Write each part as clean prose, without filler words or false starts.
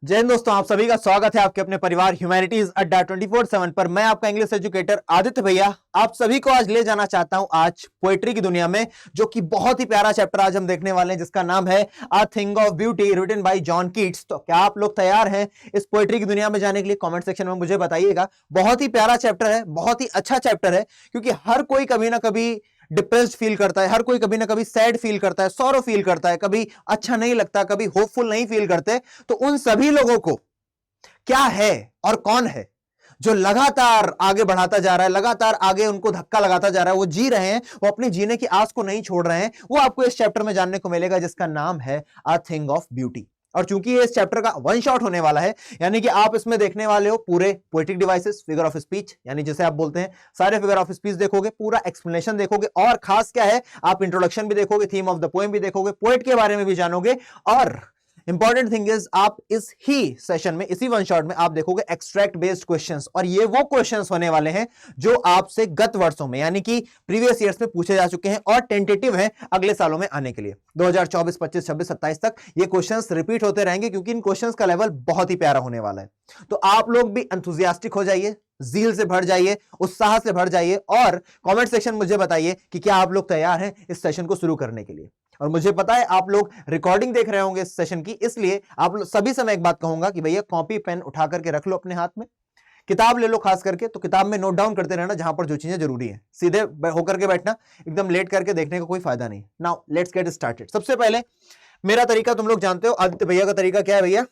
जय हिंद दोस्तों, आप सभी का स्वागत है आपके अपने परिवार ह्यूमैनिटीज अड्डा 24/7 पर। मैं आपका इंग्लिश एजुकेटर आदित्य भैया आप सभी को आज ले जाना चाहता हूं आज पोएट्री की दुनिया में, जो कि बहुत ही प्यारा चैप्टर आज हम देखने वाले हैं, जिसका नाम है a thing of beauty written by John Keats. तो क्या आप लोग तैयार हैं इस पोएट्री की दुनिया में जाने के लिए? कमेंट सेक्शन में मुझे बताइएगा। बहुत ही प्यारा चैप्टर है, बहुत ही अच्छा चैप्टर है, क्योंकि हर कोई कभी ना कभी डिप्रेस्ड फील करता है, हर कोई कभी ना कभी सैड फील करता है, सॉरो फील करता है, कभी अच्छा नहीं लगता, कभी होपफुल नहीं फील करते। तो उन सभी लोगों को क्या है और कौन है जो लगातार आगे बढ़ाता जा रहा है, लगातार आगे उनको धक्का लगाता जा रहा है, वो जी रहे हैं, वो अपनी जीने की आस को नहीं छोड़ रहे हैं, वो आपको इस चैप्टर में जानने को मिलेगा, जिसका नाम है अ थिंग ऑफ ब्यूटी। और चूंकि ये इस चैप्टर का वन शॉट होने वाला है, यानी कि आप इसमें देखने वाले हो पूरे poetic devices, figure of speech यानी जिसे आप बोलते हैं, सारे फिगर ऑफ स्पीच देखोगे, पूरा एक्सप्लेनेशन देखोगे, और खास क्या है, आप इंट्रोडक्शन भी देखोगे, थीम ऑफ द पोएम भी देखोगे, पोएट के बारे में भी जानोगे। और इंपॉर्टेंट थिंग इज, आप इस ही सेशन में, इसी वन शॉट में आप देखोगे एक्सट्रैक्ट बेस्ड क्वेश्चंस, और ये वो क्वेश्चंस होने वाले हैं जो आपसे गत वर्षों में यानी कि प्रीवियस ईयर्स में पूछे जा चुके हैं और टेंटेटिव हैं अगले सालों में आने के लिए। 2024, 25, 26, 27 तक ये क्वेश्चंस रिपीट होते रहेंगे, क्योंकि इन क्वेश्चंस का लेवल बहुत ही प्यारा होने वाला है। तो आप लोग भी एंथुसियास्टिक हो जाइए, जील से भर जाइए, उत्साह से भर जाइए, और कमेंट सेक्शन मुझे बताइए कि क्या आप लोग तैयार हैं इस सेशन को शुरू करने के लिए। और मुझे पता है आप लोग रिकॉर्डिंग देख रहे होंगे इस सेशन की, इसलिए आप सभी से मैं एक बात कहूंगा कि भैया कॉपी पेन उठा करके रख लो अपने हाथ में, किताब ले लो, खास करके तो किताब में नोट डाउन करते रहना जहां पर जो चीजें जरूरी है। सीधे होकर के बैठना, एकदम लेट करके देखने का कोई फायदा नहीं। Now let's get started. सबसे पहले मेरा तरीका तुम लोग जानते हो, आदित्य भैया का तरीका क्या है भैया?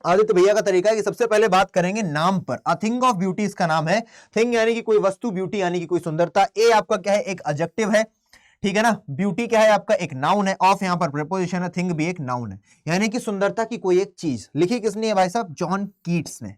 आदित्य भैया का तरीका है कि सबसे पहले बात करेंगे नाम पर। अ थिंग ऑफ ब्यूटी इसका नाम है। थिंग यानी कि कोई वस्तु, ब्यूटी यानी कि कोई सुंदरता। ए आपका क्या है? एक एडजेक्टिव है, ठीक है ना। ब्यूटी क्या है? आपका एक नाउन है। ऑफ यहां पर प्रीपोजिशन है। थिंग भी एक नाउन है, यानी कि सुंदरता की कोई एक चीज। लिखी किसने है भाई साहब? जॉन कीट्स ने।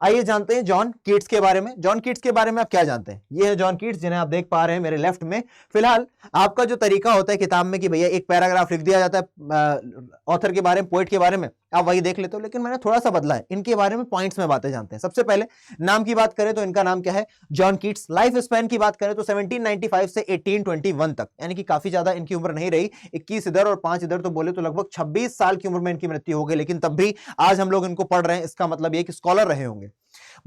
आइए जानते हैं जॉन कीट्स के बारे में। जॉन कीट्स के बारे में आप क्या जानते हैं? ये है जॉन कीट्स, जिन्हें आप देख पा रहे हैं मेरे लेफ्ट में। फिलहाल आपका जो तरीका होता है किताब में कि भैया एक पैराग्राफ लिख दिया जाता है ऑथर के बारे में, पोएट के बारे में, आप वही देख लेते हो, लेकिन मैंने थोड़ा सा बदला है। इनके बारे में पॉइंट्स में बातें जानते हैं। सबसे पहले नाम की बात करें तो इनका नाम क्या है? John Keats. लाइफ स्पैन की बात करें तो 1795 से 1821 तक, यानी कि काफी ज्यादा इनकी उम्र नहीं रही। 21 इधर और 5 इधर, तो बोले तो लगभग 26 साल की उम्र में इनकी मृत्यु हो गई। लेकिन तब भी आज हम लोग इनको पढ़ रहे हैं, इसका मतलब ये कि स्कॉलर रहे होंगे।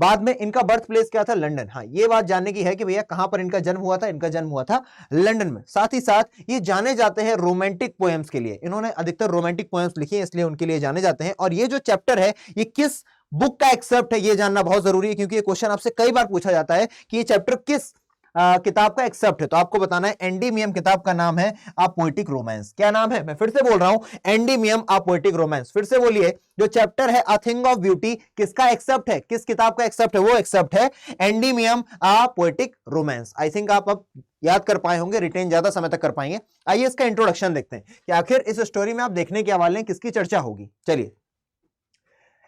बाद में इनका बर्थ प्लेस क्या था? लंदन। हाँ, ये बात जानने की है कि भैया कहां पर इनका जन्म हुआ था। इनका जन्म हुआ था लंदन में। साथ ही साथ ये जाने जाते हैं रोमांटिक पोएम्स के लिए। इन्होंने अधिकतर रोमांटिक पोएम्स लिखी हैं, इसलिए उनके लिए जाने जाते हैं। और ये जो चैप्टर है, ये किस बुक का एक्सेप्ट है, ये जानना बहुत जरूरी है, क्योंकि ये क्वेश्चन आपसे कई बार पूछा जाता है कि ये चैप्टर किस किताब का एक्सेप्ट है। तो आपको बताना है एंडीमियम किताब का नाम है अ पोएटिक रोमांस। क्या नाम है? मैं फिर से बोल रहा हूं, एंडीमियम अ पोएटिक रोमांस। फिर से बोलिए, जो चैप्टर है अ थिंग ऑफ ब्यूटी, किसका एक्सेप्ट है? किस किताब का एक्सेप्ट है? वो एक्सेप्ट है Endymion a poetic romance. I think आप अब याद कर पाए होंगे, रिटेन ज्यादा समय तक कर पाएंगे। आइए इसका इंट्रोडक्शन देखते हैं कि आखिर इस स्टोरी में आप देखने के हवाले किसकी चर्चा होगी। चलिए,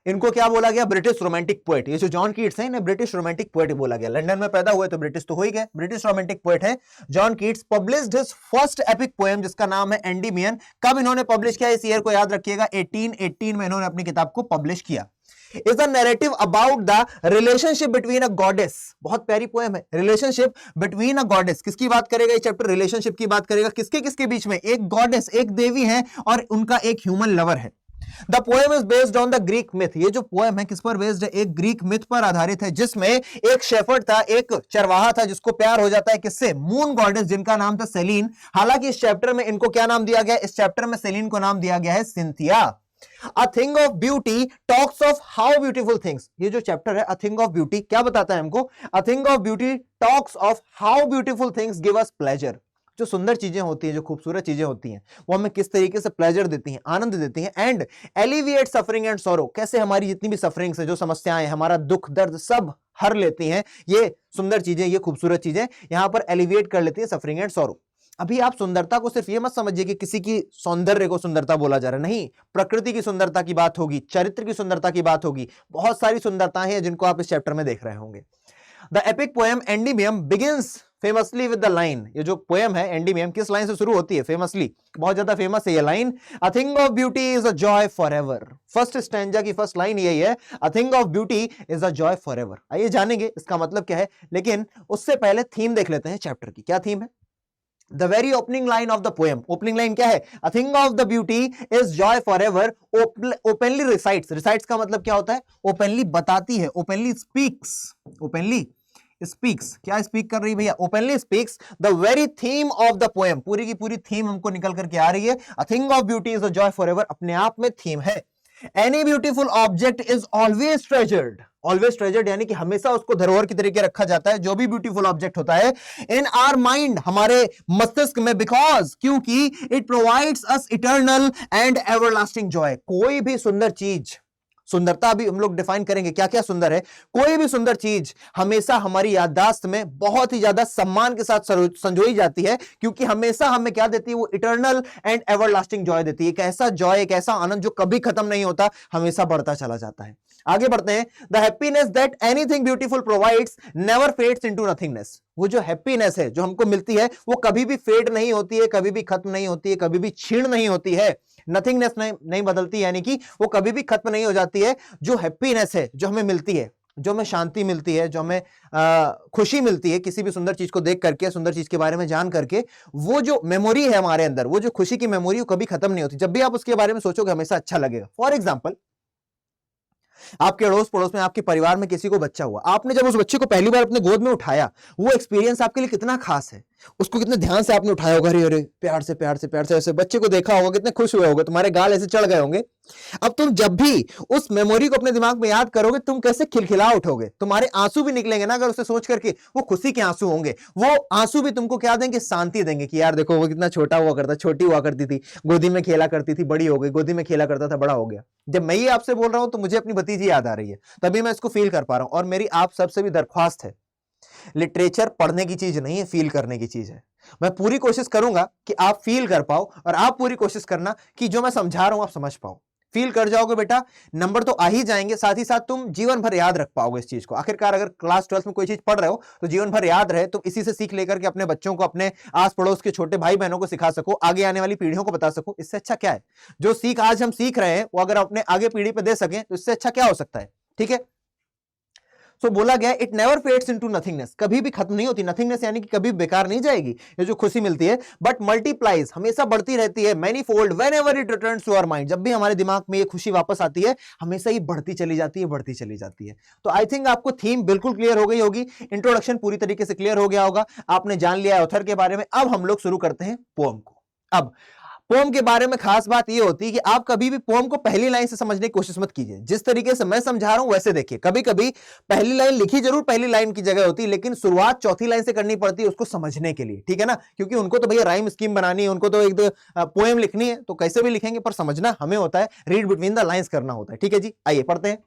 इनको क्या बोला गया? British romantic poet. ये जो जॉन कीट्स हैं, इन्हें ब्रिटिश रोमांटिक पोएट बोला गया। लंदन में पैदा हुए तो ब्रिटिश तो हो ही गए, ब्रिटिश रोमांटिक पोएट है John Keats. Published his first epic poem, जिसका नाम है एंडीमियन। कब इन्होंने पब्लिश किया? इस ईयर को याद रखिएगा, 1818 में इन्होंने अपनी किताब को पब्लिश किया। Is a narrative about the relationship between a goddess. बहुत प्यारी पोएम है, रिलेशनशिप बिटवीन अ गॉडेस। किसकी बात करेगा ये चैप्टर? रिलेशनशिप की बात करेगा। किसके किसके बीच में? एक गॉडेस, एक देवी है, और उनका एक ह्यूमन लवर है। The poem is based on the Greek myth. ये जो पोएम है किस पर बेस्ड है? एक ग्रीक मिथ पर आधारित है, जिसमें एक शेफर्ड था, एक चरवाहा था, जिसको प्यार हो जाता है किससे? मून गॉडेस, जिनका नाम था सेलिन। हालांकि इस चैप्टर में इनको क्या नाम दिया गया? इस चैप्टर में सेलिन को नाम दिया गया है Cynthia. A thing of beauty talks of how beautiful things. ये जो चैप्टर है अ थिंग ऑफ ब्यूटी, क्या बताता है हमको? अ thing of beauty talks of how beautiful things give us pleasure. जो सुंदर चीजें होती हैं, जो खूबसूरत चीजें होती हैं, वो हमें किस तरीके से प्लेजर देती हैं, आनंद देती हैं। And alleviate suffering and sorrow. कैसे हमारी जितनी भी सफरिंग्स है, जो समस्याएं, हमारा दुख दर्द, सब हर लेती हैं ये सुंदर चीजें, ये खूबसूरत चीजें यहां पर एलिविएट कर लेती है सफरिंग एंड सॉरो। अभी आप सुंदरता को सिर्फ ये मत समझिए कि किसी की सौंदर्य को सुंदरता बोला जा रहा है, नहीं। प्रकृति की सुंदरता की बात होगी, चरित्र की सुंदरता की बात होगी, बहुत सारी सुंदरताएं हैं जिनको आप इस चैप्टर में देख रहे होंगे। The epic poem Endymion begins famously with the line. ये जो पोएम है एंडीमियम, किस लाइन से शुरू होती है? फेमसली, बहुत ज्यादा फेमस है ये line. A thing of beauty is a joy for ever. First stanza की फर्स्ट लाइन यही है, a thing of beauty is a joy for ever. आइए जानेंगे इसका मतलब क्या है, लेकिन उससे पहले थीम देख लेते हैं चैप्टर की। क्या थीम है? The very opening line of the poem, opening line क्या है? A thing of the beauty is Joy for ever, openly recites, recites का मतलब क्या होता है? ओपनली बताती है, ओपनली स्पीक्स, ओपनली स्पीक्स, क्या स्पीक कर रही है भैया? Openly speaks the very theme of the poem, पूरी की पूरी थीम हमको निकल करके आ रही है। A thing of beauty is a joy for ever, अपने आप में थीम है। Any beautiful object is always treasured, always treasured यानी कि हमेशा उसको धरोहर की तरीके रखा जाता है, जो भी ब्यूटीफुल ऑब्जेक्ट होता है, इन आवर माइंड, हमारे मस्तिष्क में, बिकॉज, क्योंकि it provides us eternal and everlasting Joy. कोई भी सुंदर चीज, सुंदरता अभी हम लोग डिफाइन करेंगे क्या क्या सुंदर है। कोई भी सुंदर चीज हमेशा हमारी याददाश्त में बहुत ही ज्यादा सम्मान के साथ संजोई जाती है, क्योंकि हमेशा हमें क्या देती है? वो इटर्नल एंड एवरलास्टिंग जॉय देती है। एक ऐसा जॉय, एक ऐसा आनंद जो कभी खत्म नहीं होता, हमेशा बढ़ता चला जाता है। आगे बढ़ते हैं। The happiness that anything beautiful provides never fades into nothingness. वो जो हैप्पीनेस है जो हमको मिलती है, वो कभी भी फेड नहीं होती है, कभी भी खत्म नहीं होती है, कभी भी क्षीण नहीं होती है। नथिंगनेस नहीं बदलती, यानी कि वो कभी भी खत्म नहीं हो जाती है। जो हैप्पीनेस है जो हमें मिलती है, जो हमें शांति मिलती है, जो हमें खुशी मिलती है किसी भी सुंदर चीज को देख करके, सुंदर चीज के बारे में जान करके, वो जो मेमोरी है हमारे अंदर, वो जो खुशी की मेमोरी, वो कभी खत्म नहीं होती। जब भी आप उसके बारे में सोचोगे हमेशा अच्छा लगेगा। फॉर एग्जाम्पल, आपके अड़ोस पड़ोस में, आपके परिवार में किसी को बच्चा हुआ, आपने जब उस बच्चे को पहली बार अपने गोद में उठाया, वो एक्सपीरियंस आपके लिए कितना खास है। उसको कितने ध्यान से आपने उठाया होगा, अरे अरे प्यार से प्यार से प्यार से, ऐसे बच्चे को देखा होगा, कितने खुश हुए होगे, तुम्हारे गाल ऐसे चढ़ गए होंगे। अब तुम जब भी उस मेमोरी को अपने दिमाग में याद करोगे, तुम कैसे खिलखिला उठोगे, तुम्हारे आंसू भी निकलेंगे ना, अगर उसे सोच करके। वो खुशी के आंसू होंगे, वो आंसू भी तुमको क्या देंगे? शांति देंगे कि यार देखो वो कितना छोटा हुआ करता, छोटी हुआ करती थी, गोदी में खेला करती थी, बड़ी हो गई, गोदी में खेला करता था, बड़ा हो गया। जब मैं ये आपसे बोल रहा हूं तो मुझे अपनी भतीजी याद आ रही है, तभी मैं इसको फील कर पा रहा हूं। और मेरी आप सबसे भी दरख्वास्त है, लिटरेचर पढ़ने की चीज नहीं है, फील करने की चीज है। मैं पूरी कोशिश करूंगा कि आप फील कर पाओ, और आप पूरी कोशिश करना कि जो मैं समझा रहा हूं आप समझ पाओ। फील कर जाओगे बेटा, नंबर तो आ ही जाएंगे, साथ ही साथ तुम जीवन भर याद रख पाओगे इस चीज को। आखिरकार अगर क्लास 12 में कोई चीज पढ़ रहे हो तो जीवन भर याद रहे, तुम इसी से सीख लेकर के अपने बच्चों को, अपने आस पड़ोस के छोटे भाई बहनों को सिखा सको, आगे आने वाली पीढ़ियों को बता सको। इससे अच्छा क्या है? जो सीख आज हम सीख रहे हैं वो अगर अपने आगे पीढ़ी पे दे सकें तो इससे अच्छा क्या हो सकता है? ठीक है। तो बोला गया it never fades into nothingness, कभी भी खत्म नहीं होती। नथिंगनेस यानी कि कभी बेकार नहीं जाएगी ये जो खुशी मिलती है, बट मल्टीप्लाइज, हमेशा बढ़ती रहती है। Many fold whenever it returns to our mind, जब भी हमारे दिमाग में ये खुशी वापस आती है, हमेशा ही बढ़ती चली जाती है, बढ़ती चली जाती है। तो आई थिंक आपको थीम बिल्कुल क्लियर हो गई होगी, इंट्रोडक्शन पूरी तरीके से क्लियर हो गया होगा, आपने जान लिया ऑथर के बारे में। अब हम लोग शुरू करते हैं पोएम को। अब पोम के बारे में खास बात यह होती है कि आप कभी भी पोम को पहली लाइन से समझने की कोशिश मत कीजिए। जिस तरीके से मैं समझा रहा हूं वैसे देखिए। कभी कभी पहली लाइन लिखी जरूर पहली लाइन की जगह होती है, लेकिन शुरुआत चौथी लाइन से करनी पड़ती है उसको समझने के लिए, ठीक है ना। क्योंकि उनको तो भैया राइम स्कीम बनानी है, उनको तो एक पोएम लिखनी है, तो कैसे भी लिखेंगे, पर समझना हमें होता है, रीड बिटवीन द लाइंस करना होता है। ठीक है जी, आइए पढ़ते हैं।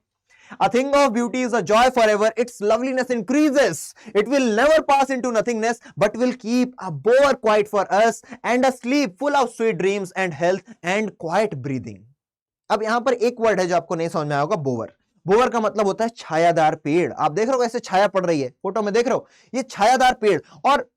A thing of beauty is a joy forever. Its loveliness increases. It will never pass into nothingness, but will keep a bower quiet for us and a sleep full of sweet dreams and health and quiet breathing. अब यहां पर एक word है जो आपको नहीं समझ में आया होगा, बोवर। बोवर का मतलब होता है छायादार पेड़। आप देख रहे हो कैसे छाया पड़ रही है, फोटो में देख रहे हो, ये छायादार पेड़। और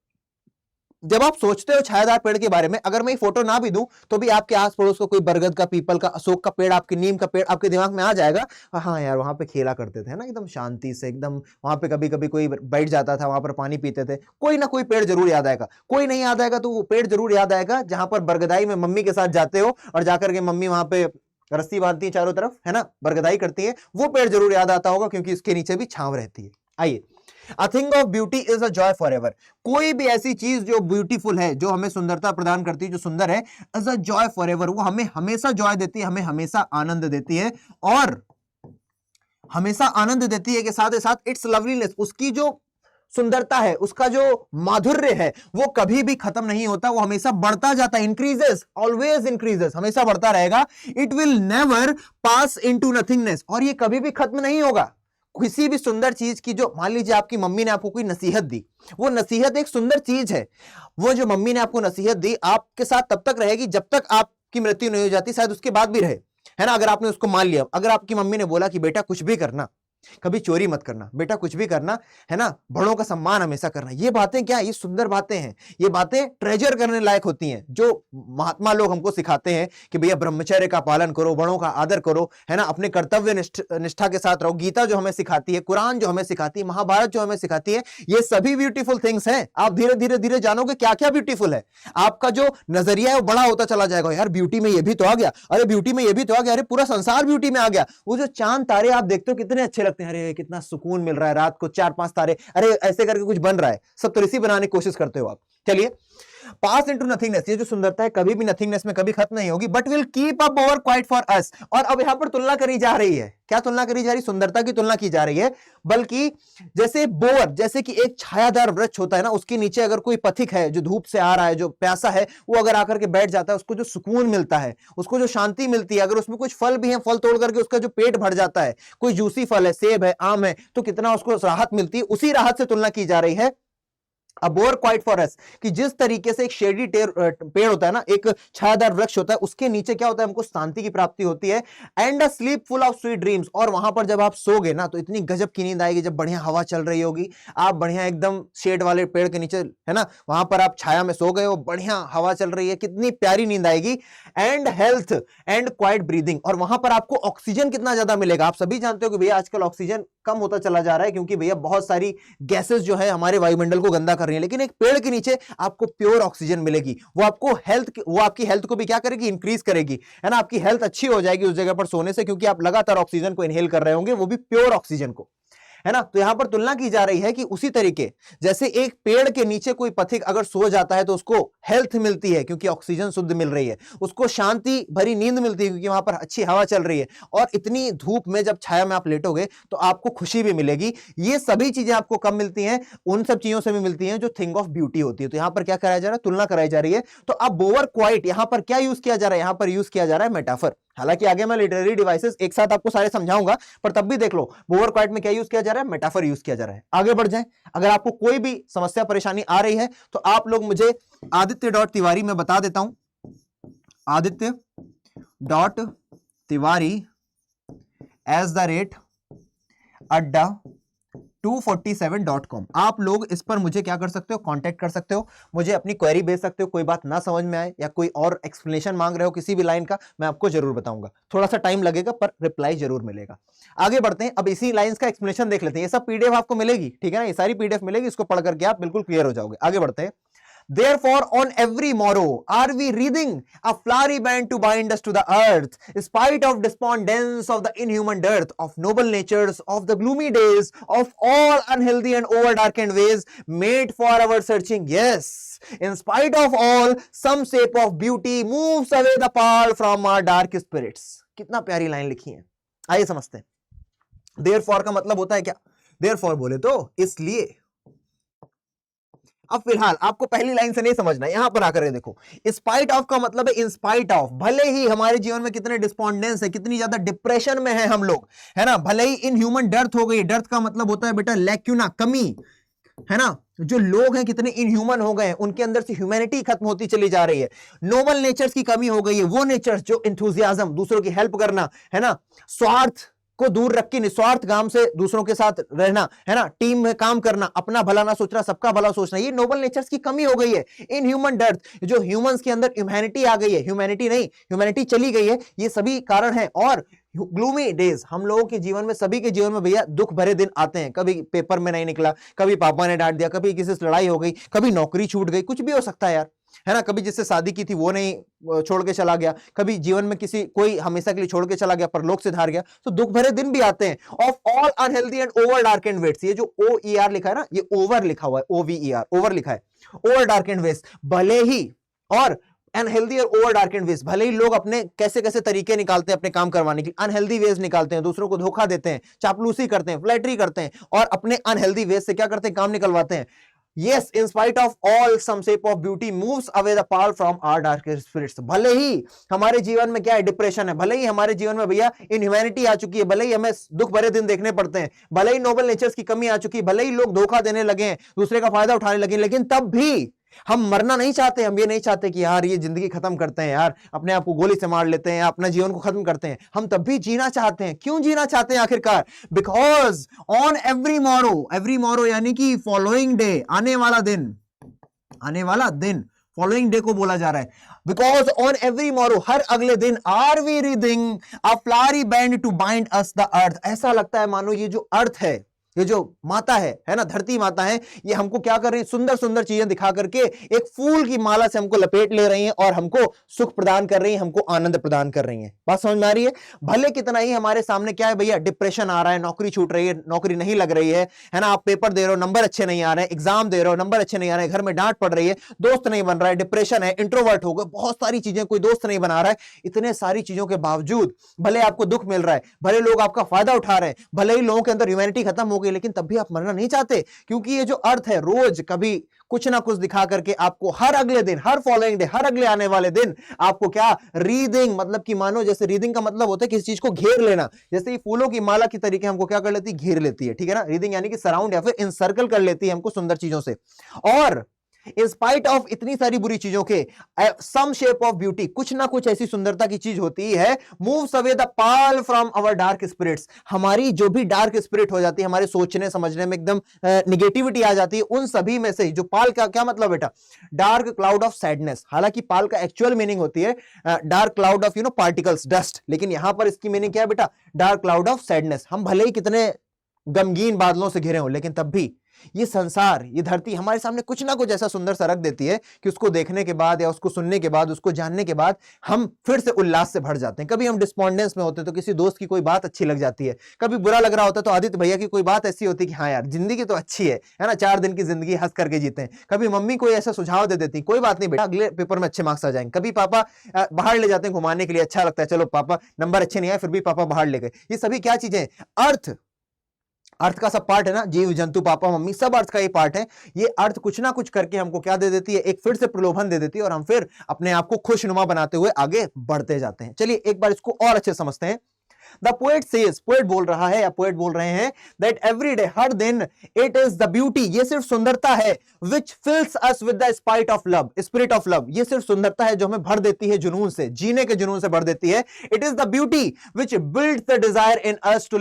जब आप सोचते हो छायादार पेड़ के बारे में, अगर मैं फोटो ना भी दूं तो भी आपके आस पड़ोस को कोई बरगद का, पीपल का, अशोक का पेड़, आपके नीम का पेड़ आपके दिमाग में आ जाएगा। हाँ यार वहां पे खेला करते थे ना, एकदम शांति से, एकदम वहां पे कभी कभी कोई बैठ जाता था, वहां पर पानी पीते थे। कोई ना कोई पेड़ जरूर याद आएगा, कोई नहीं याद आएगा तो वो पेड़ जरूर याद आएगा जहां पर बरगदाई में मम्मी के साथ जाते हो और जाकर के मम्मी वहां पे रस्सी बांधती है चारों तरफ, है ना, बरगदाई करती है, वो पेड़ जरूर याद आता होगा, क्योंकि उसके नीचे भी छांव रहती है। आइए, A thing of beauty is a joy forever. कोई भी ऐसी चीज जो ब्यूटीफुल है, जो हमें सुंदरता प्रदान करती है, जो सुंदर है, is a joy forever. वो हमें हमेशा जॉय देती है, हमें हमेशा आनंद देती है, और हमेशा आनंद देती है के साथ ही साथ इट्स लवलीनेस, उसकी जो सुंदरता है, उसका जो माधुर्य है, वो कभी भी खत्म नहीं होता, वो हमेशा बढ़ता जाता है, इंक्रीजेस, ऑलवेज इंक्रीजेस, हमेशा बढ़ता रहेगा। It will never pass into nothingness, और ये कभी भी खत्म नहीं होगा। किसी भी सुंदर चीज की, जो मान लीजिए आपकी मम्मी ने आपको कोई नसीहत दी, वो नसीहत एक सुंदर चीज है, वो जो मम्मी ने आपको नसीहत दी आपके साथ तब तक रहेगी जब तक आपकी मृत्यु नहीं हो जाती, शायद उसके बाद भी रहे, है ना। अगर आपने उसको मान लिया, अगर आपकी मम्मी ने बोला कि बेटा कुछ भी करना, कभी चोरी मत करना, बेटा कुछ भी करना है ना, बड़ों का सम्मान हमेशा करना। ये बातें क्या, ये सुंदर बातें हैं, ये बातें ट्रेजर करने लायक होती हैं, जो महात्मा लोग हमको सिखाते हैं कि भैया ब्रह्मचर्य का पालन करो, बड़ों का आदर करो, है ना, अपने कर्तव्य निष्ठा के साथ रहो। गीता जो हमें सिखाती है, कुरान जो हमें सिखाती है, महाभारत जो हमें सिखाती है, ये सभी ब्यूटीफुल थिंग्स हैं। आप धीरे धीरे धीरे जानोगे क्या क्या ब्यूटीफुल है। आपका जो नजरिया है वो बड़ा होता चला जाएगा। यार ब्यूटी में ये भी तो आ गया, अरे ब्यूटी में ये भी तो आ गया, अरे पूरा संसार ब्यूटी में आ गया। वो जो चांद तारे आप देखते हो कितने अच्छे लगते हैं, अरे कितना सुकून मिल रहा है रात को, 4-5 तारे, अरे ऐसे करके कुछ बन रहा है, सब तो ऋषि बनाने की कोशिश करते हो आप। चलिए, पास इनटू नथिंगनेस, ये जो सुंदरता है कभी भी नथिंगनेस में कभी खत्म नहीं होगी, but will keep up over quiet for us. और अब यहां पर तुलना करी जा रही है, क्या तुलना करी जा रही, सुंदरता की तुलना की जा रही है। बल्कि जैसे बोअर, जैसे कि एक छायादार वृक्ष होता है ना, उसके नीचे अगर कोई पथिक है जो धूप से आ रहा है, जो प्यासा है, वो अगर आकर के बैठ जाता है, उसको जो सुकून मिलता है, उसको जो शांति मिलती है, अगर उसमें कुछ फल भी है, फल तोड़ करके उसका जो पेट भर जाता है, कोई जूसी फल है, सेब है, आम है, तो कितना उसको राहत मिलती है। उसी राहत से तुलना की जा रही है अबोर क्वाइट फॉरेस्ट, कि जिस तरीके से एक शेडी पेड़ होता है ना, एक छायादार वृक्ष होता है, उसके नीचे क्या होता है, हमको शांति की प्राप्ति होती है। And a slip full of sweet dreams, और वहां पर जब आप सोगे ना तो इतनी गजब की नींद आएगी, जब बढ़िया हवा चल रही होगी, आप बढ़िया एकदम शेड वाले पेड़ के नीचे, है ना, वहां पर आप छाया में सो गए हो, बढ़िया हवा चल रही है, कितनी प्यारी नींद आएगी। And health and quite breathing, और वहां पर आपको ऑक्सीजन कितना ज्यादा मिलेगा। आप सभी जानते हो कि भैया आजकल ऑक्सीजन कम होता चला जा रहा है, क्योंकि भैया बहुत सारी गैसेस जो है हमारे वायुमंडल को गंदा कर रही है, लेकिन एक पेड़ के नीचे आपको प्योर ऑक्सीजन मिलेगी। वो आपकी हेल्थ को भी क्या करेगी, इंक्रीज करेगी, है ना, आपकी हेल्थ अच्छी हो जाएगी उस जगह पर सोने से, क्योंकि आप लगातार ऑक्सीजन को इनहेल कर रहे होंगे, वो भी प्योर ऑक्सीजन को, है ना। तो यहां पर तुलना की जा रही है कि उसी तरीके जैसे एक पेड़ के नीचे कोई पथिक अगर सो जाता है तो उसको हेल्थ मिलती है क्योंकि ऑक्सीजन शुद्ध मिल रही है, उसको शांति भरी नींद मिलती है क्योंकि वहां पर अच्छी हवा चल रही है, और इतनी धूप में जब छाया में आप लेटोगे तो आपको खुशी भी मिलेगी। ये सभी चीजें आपको कब मिलती हैं, उन सब चीजों से भी मिलती हैं जो थिंग ऑफ ब्यूटी होती है। तो यहां पर क्या कराया जा रहा है, तुलना कराई जा रही है। तो अब बोवर क्वाइट यहां पर क्या यूज किया जा रहा है, यहां पर यूज किया जा रहा है मेटाफर। हालांकि आगे मैं लिटरेरी डिवाइसेस एक साथ आपको सारे समझाऊंगा, पर तब भी देख लो बोवर क्वाइट में क्या यूज किया जा रहा है, मेटाफर यूज किया जा रहा है। आगे बढ़ जाएं, अगर आपको कोई भी समस्या परेशानी आ रही है तो आप लोग मुझे आदित्य.तिवारी में बता देता हूं, आदित्य.तिवारी@adda247.com, आप लोग इस पर मुझे क्या कर सकते हो, कांटेक्ट कर सकते हो, मुझे अपनी क्वेरी भेज सकते हो। कोई बात ना समझ में आए या कोई और एक्सप्लेनेशन मांग रहे हो किसी भी लाइन का, मैं आपको जरूर बताऊंगा। थोड़ा सा टाइम लगेगा पर रिप्लाई जरूर मिलेगा। आगे बढ़ते हैं, अब इसी लाइंस का एक्सप्लेनेशन देख लेते हैं। ये सब पीडीएफ आपको मिलेगी, ठीक है ना, ये सारी पीडीएफ मिलेगी, इसको पढ़ करके आप बिल्कुल क्लियर हो जाओगे। आगे बढ़ते हैं। Therefore, on every morrow are we wreathing a flowery band to bind us to the earth, spite of despondence of the inhuman dearth, of noble natures, of the gloomy days, of all unhealthy and over-darkened ways, made for our searching. Yes, in spite of all, some shape of beauty moves away the pall from our dark spirits. कितना प्यारी line लिखी है, आइए समझते हैं। Therefore का मतलब होता है क्या, Therefore बोले तो इसलिए। अब फिलहाल आपको पहली लाइन से नहीं समझना, यहां पर आकर देखो, स्पाइट ऑफ का मतलब है इन स्पाइट ऑफ, भले ही हमारे जीवन में कितने डिस्पोंडेंस है, कितनी ज्यादा डिप्रेशन में है हम लोग, है ना, भले ही इन ह्यूमन डर्थ हो गई, डर्थ का मतलब होता है बेटा लैक्यूना, कमी, है ना, जो लोग हैं कितने इनह्यूमन हो गए हैं, उनके अंदर से ह्यूमैनिटी खत्म होती चली जा रही है, नोबल नेचर्स की कमी हो गई है, वो नेचर्स जो एंथुसियाज्म, दूसरों की हेल्प करना, है ना, स्वार्थ को दूर रख के निस्वार्थ काम से दूसरों के साथ रहना, है ना, टीम में काम करना, अपना भला ना सोचना, सबका भला सोचना, ये नोबल नेचर्स की कमी हो गई है। इन ह्यूमन डर्थ, जो ह्यूमंस के अंदर ह्यूमैनिटी आ गई है, ह्यूमैनिटी नहीं, ह्यूमैनिटी चली गई है, ये सभी कारण हैं। और ग्लूमी डेज, हम लोगों के जीवन में, सभी के जीवन में भैया दुख भरे दिन आते हैं, कभी पेपर में नहीं निकला, कभी पापा ने डांट दिया, कभी किसी से लड़ाई हो गई, कभी नौकरी छूट गई, कुछ भी हो सकता है यार, है ना, कभी जिससे शादी की थी वो नहीं छोड़ के चला गया, कभी जीवन में किसी कोई हमेशा के लिए छोड़ के चला गया, परलोक से धार गया, तो दुख भरे दिन भी आते हैं। Of all unhealthy and over darkened weights, ये जो OER लिखा है ना, ये ओवर लिखा हुआ है, OVER, ओवर लिखा है, ओवर डार्केंड वेट्स, भले ही, और अनहेल्दी और ओवर डार्केंड वेज, भले ही लोग अपने कैसे कैसे तरीके निकालते हैं अपने काम करवाने के, अनहेल्दी वेज निकालते हैं, दूसरों को धोखा देते हैं, चापलूसी करते हैं, फ्लैटरी करते हैं, और अपने अनहेल्दी वेज से क्या करते हैं, काम निकलवाते हैं। Yes, in spite of all, some shape of beauty moves away the pall from our darkest spirits. भले ही हमारे जीवन में क्या है, डिप्रेशन है, भले ही हमारे जीवन में भैया इनह्यूमैनिटी आ चुकी है, भले ही हमें दुख भरे दिन देखने पड़ते हैं, भले ही नोबल नेचर्स की कमी आ चुकी है, भले ही लोग धोखा देने लगे हैं, दूसरे का फायदा उठाने लगे, लेकिन तब भी हम मरना नहीं चाहते, हम ये नहीं चाहते कि यार ये जिंदगी खत्म करते हैं, यार अपने आप को गोली से मार लेते हैं, अपना जीवन को खत्म करते हैं। हम तब भी जीना चाहते हैं। क्यों जीना चाहते हैं आखिरकार? बिकॉज ऑन एवरी मोरो यानी कि फॉलोइंग डे, आने वाला दिन, आने वाला दिन, फॉलोइंग डे को बोला जा रहा है। बिकॉज ऑन एवरी मोरो, हर अगले दिन, are we reading a flowery band to bind us the earth. ऐसा लगता है मानो ये जो अर्थ है, ये जो माता है ना, धरती माता है, ये हमको क्या कर रही है? सुंदर सुंदर चीजें दिखा करके एक फूल की माला से हमको लपेट ले रही हैं और हमको सुख प्रदान कर रही हैं, हमको आनंद प्रदान कर रही हैं। बात समझ में आ रही है? भले कितना ही हमारे सामने क्या है भैया, डिप्रेशन आ रहा है, नौकरी छूट रही है, नौकरी नहीं लग रही है ना, आप पेपर दे रहे हो, नंबर अच्छे नहीं आ रहे हैं, एग्जाम दे रहे हो, नंबर अच्छे नहीं आ रहे हैं, घर में डांट पड़ रही है, दोस्त नहीं बन रहा है, डिप्रेशन है, इंट्रोवर्ट हो गए, बहुत सारी चीजें, कोई दोस्त नहीं बना रहा है, इतने सारी चीजों के बावजूद भले आपको दुख मिल रहा है, भले लोग आपका फायदा उठा रहे हैं, भले ही लोगों के अंदर ह्यूमैनिटी खत्म हो गई, लेकिन तब भी आप मरना नहीं चाहते। क्योंकि ये जो अर्थ है, रोज कभी कुछ ना कुछ दिखा करके आपको हर अगले दिन, हर फॉलोइंग डे, हर अगले आने वाले दिन आपको क्या रीडिंग, मतलब कि मानो जैसे रीडिंग का मतलब होता है किसी चीज को घेर लेना, जैसे ये फूलों की माला की तरीके हमको क्या कर लेती है? घेर लेती है, ठीक है ना। रीडिंग यानी कि सराउंड या फिर इंसर्कल कर लेती है हमको सुंदर चीजों से। और इन स्पाइट ऑफ इतनी सारी बुरी चीजों के, सम शेप ऑफ ब्यूटी, कुछ ना कुछ ऐसी सुंदरता की चीज होती है, moves away the pall from our dark spirits. हमारी जो भी डार्क स्पिरिट हो जाती है, हमारे सोचने समझने में एकदम निगेटिविटी आ जाती है, उन सभी में से जो पाल का क्या मतलब बेटा? Dark cloud of sadness. हालांकि पाल का एक्चुअल मीनिंग होती है dark cloud of particles, dust, लेकिन यहां पर इसकी मीनिंग क्या है बेटा? Dark cloud of sadness. हम भले ही कितने गमगीन बादलों से घिरे हो, लेकिन तब भी ये संसार, ये धरती हमारे सामने कुछ ना कुछ ऐसा सुंदर सा रख देती है कि उसको देखने के बाद या उसको सुनने के बाद, उसको जानने के बाद हम फिर से उल्लास से भर जाते हैं। कभी हम डिस्पॉन्डेंस में होते हैं तो किसी दोस्त की कोई बात अच्छी लग जाती है, कभी बुरा लग रहा होता है तो आदित्य भैया की कोई बात ऐसी होती है कि हाँ यार जिंदगी तो अच्छी है ना, 4 दिन की जिंदगी हंस करके जीते हैं। कभी मम्मी कोई ऐसा सुझाव दे देती, कोई बात नहीं बेटा, अगले पेपर में अच्छे मार्क्स आ जाएंगे। कभी पापा बाहर ले जाते हैं घुमाने के लिए, अच्छा लगता है, चलो पापा नंबर अच्छे नहीं आए फिर भी पापा बाहर ले गए। ये सभी क्या चीजें? अर्थ का सब पार्ट है ना, जीव जंतु, पापा मम्मी, सब अर्थ का ही पार्ट है। ये अर्थ कुछ ना कुछ करके हमको क्या दे देती है? एक फिर से प्रलोभन दे देती है और हम फिर अपने आप को खुशनुमा बनाते हुए आगे बढ़ते जाते हैं। चलिए एक बार इसको और अच्छे समझते हैं। द पोएट सेज, पोएट बोल रहा है या पोएट बोल रहे हैं, दैट एवरी डे, हर दिन, इट इज द ब्यूटी, ये सिर्फ सुंदरता है, which fills us with the spirit of love, spirit of love, ये सिर्फ सुंदरता है जो हमें भर देती है जुनून से, जीने के जुनून से भर देती है। It is the beauty which build the desire in us to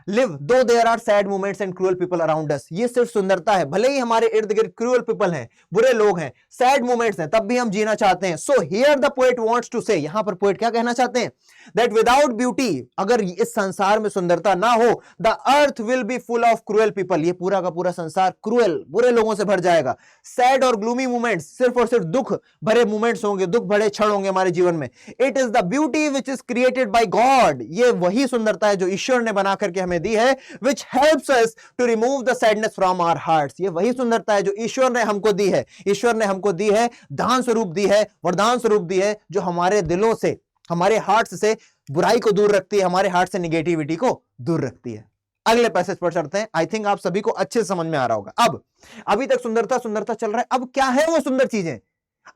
live though there are sad moments and cruel people around us. ये सिर्फ सुंदरता है, भले ही हमारे इर्द गिर्द क्रूअल पीपल हैं, बुरे लोग हैं, सैड मोमेंट्स हैं, तब भी हम जीना चाहते हैं। So here the poet wants to say, यहां पर पोएट क्या कहना चाहते हैं? दैट विदाउट ब्यूटी, अगर इस संसार में सुंदरता ना हो, the earth will be full of cruel people, ये पूरा का पूरा संसार क्रूअल, बुरे लोगों से भर जाएगा। सैड और ग्लूमी मोमेंट्स, सिर्फ और सिर्फ दुख भरे मोमेंट्स होंगे, दुख भरे क्षण होंगे हमारे जीवन में। It is the beauty which is created by God, ये वही सुंदरता है जो ईश्वर ने बना करके हमें दी है, which helps us to remove the sadness from our hearts। ये वही सुंदरता है जो ईश्वर ने हमको दी है, ईश्वर ने हमको दी है, दान स्वरूप दी है, वरदान स्वरूप दी है, जो हमारे दिलों से, हमारे हार्ट से बुराई को दूर रखती है, हमारे हार्ट से निगेटिविटी को दूर रखती है। अगले पैसेज पर चलते हैं। आई थिंक आप सभी को अच्छे से समझ में आ रहा होगा। अब अभी तक सुंदरता सुंदरता चल रहा है, अब क्या है वो सुंदर चीजें?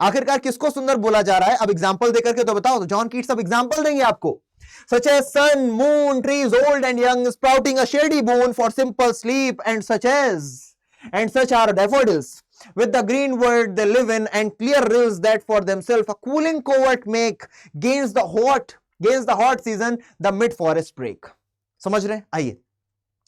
आखिरकार किसको सुंदर बोला जा रहा है? अब एग्जाम्पल देकर के तो बताओ। तो जॉन कीट्स अब एग्जाम्पल देंगे आपको, such as sun, moon, trees old and young, sprouting a shady boon for simple sleep, and such are daffodils, with the green world they live in, and clear rills that for themselves a cooling covert make against the hot season, the mid forest break। समझ रहे हैं? आइए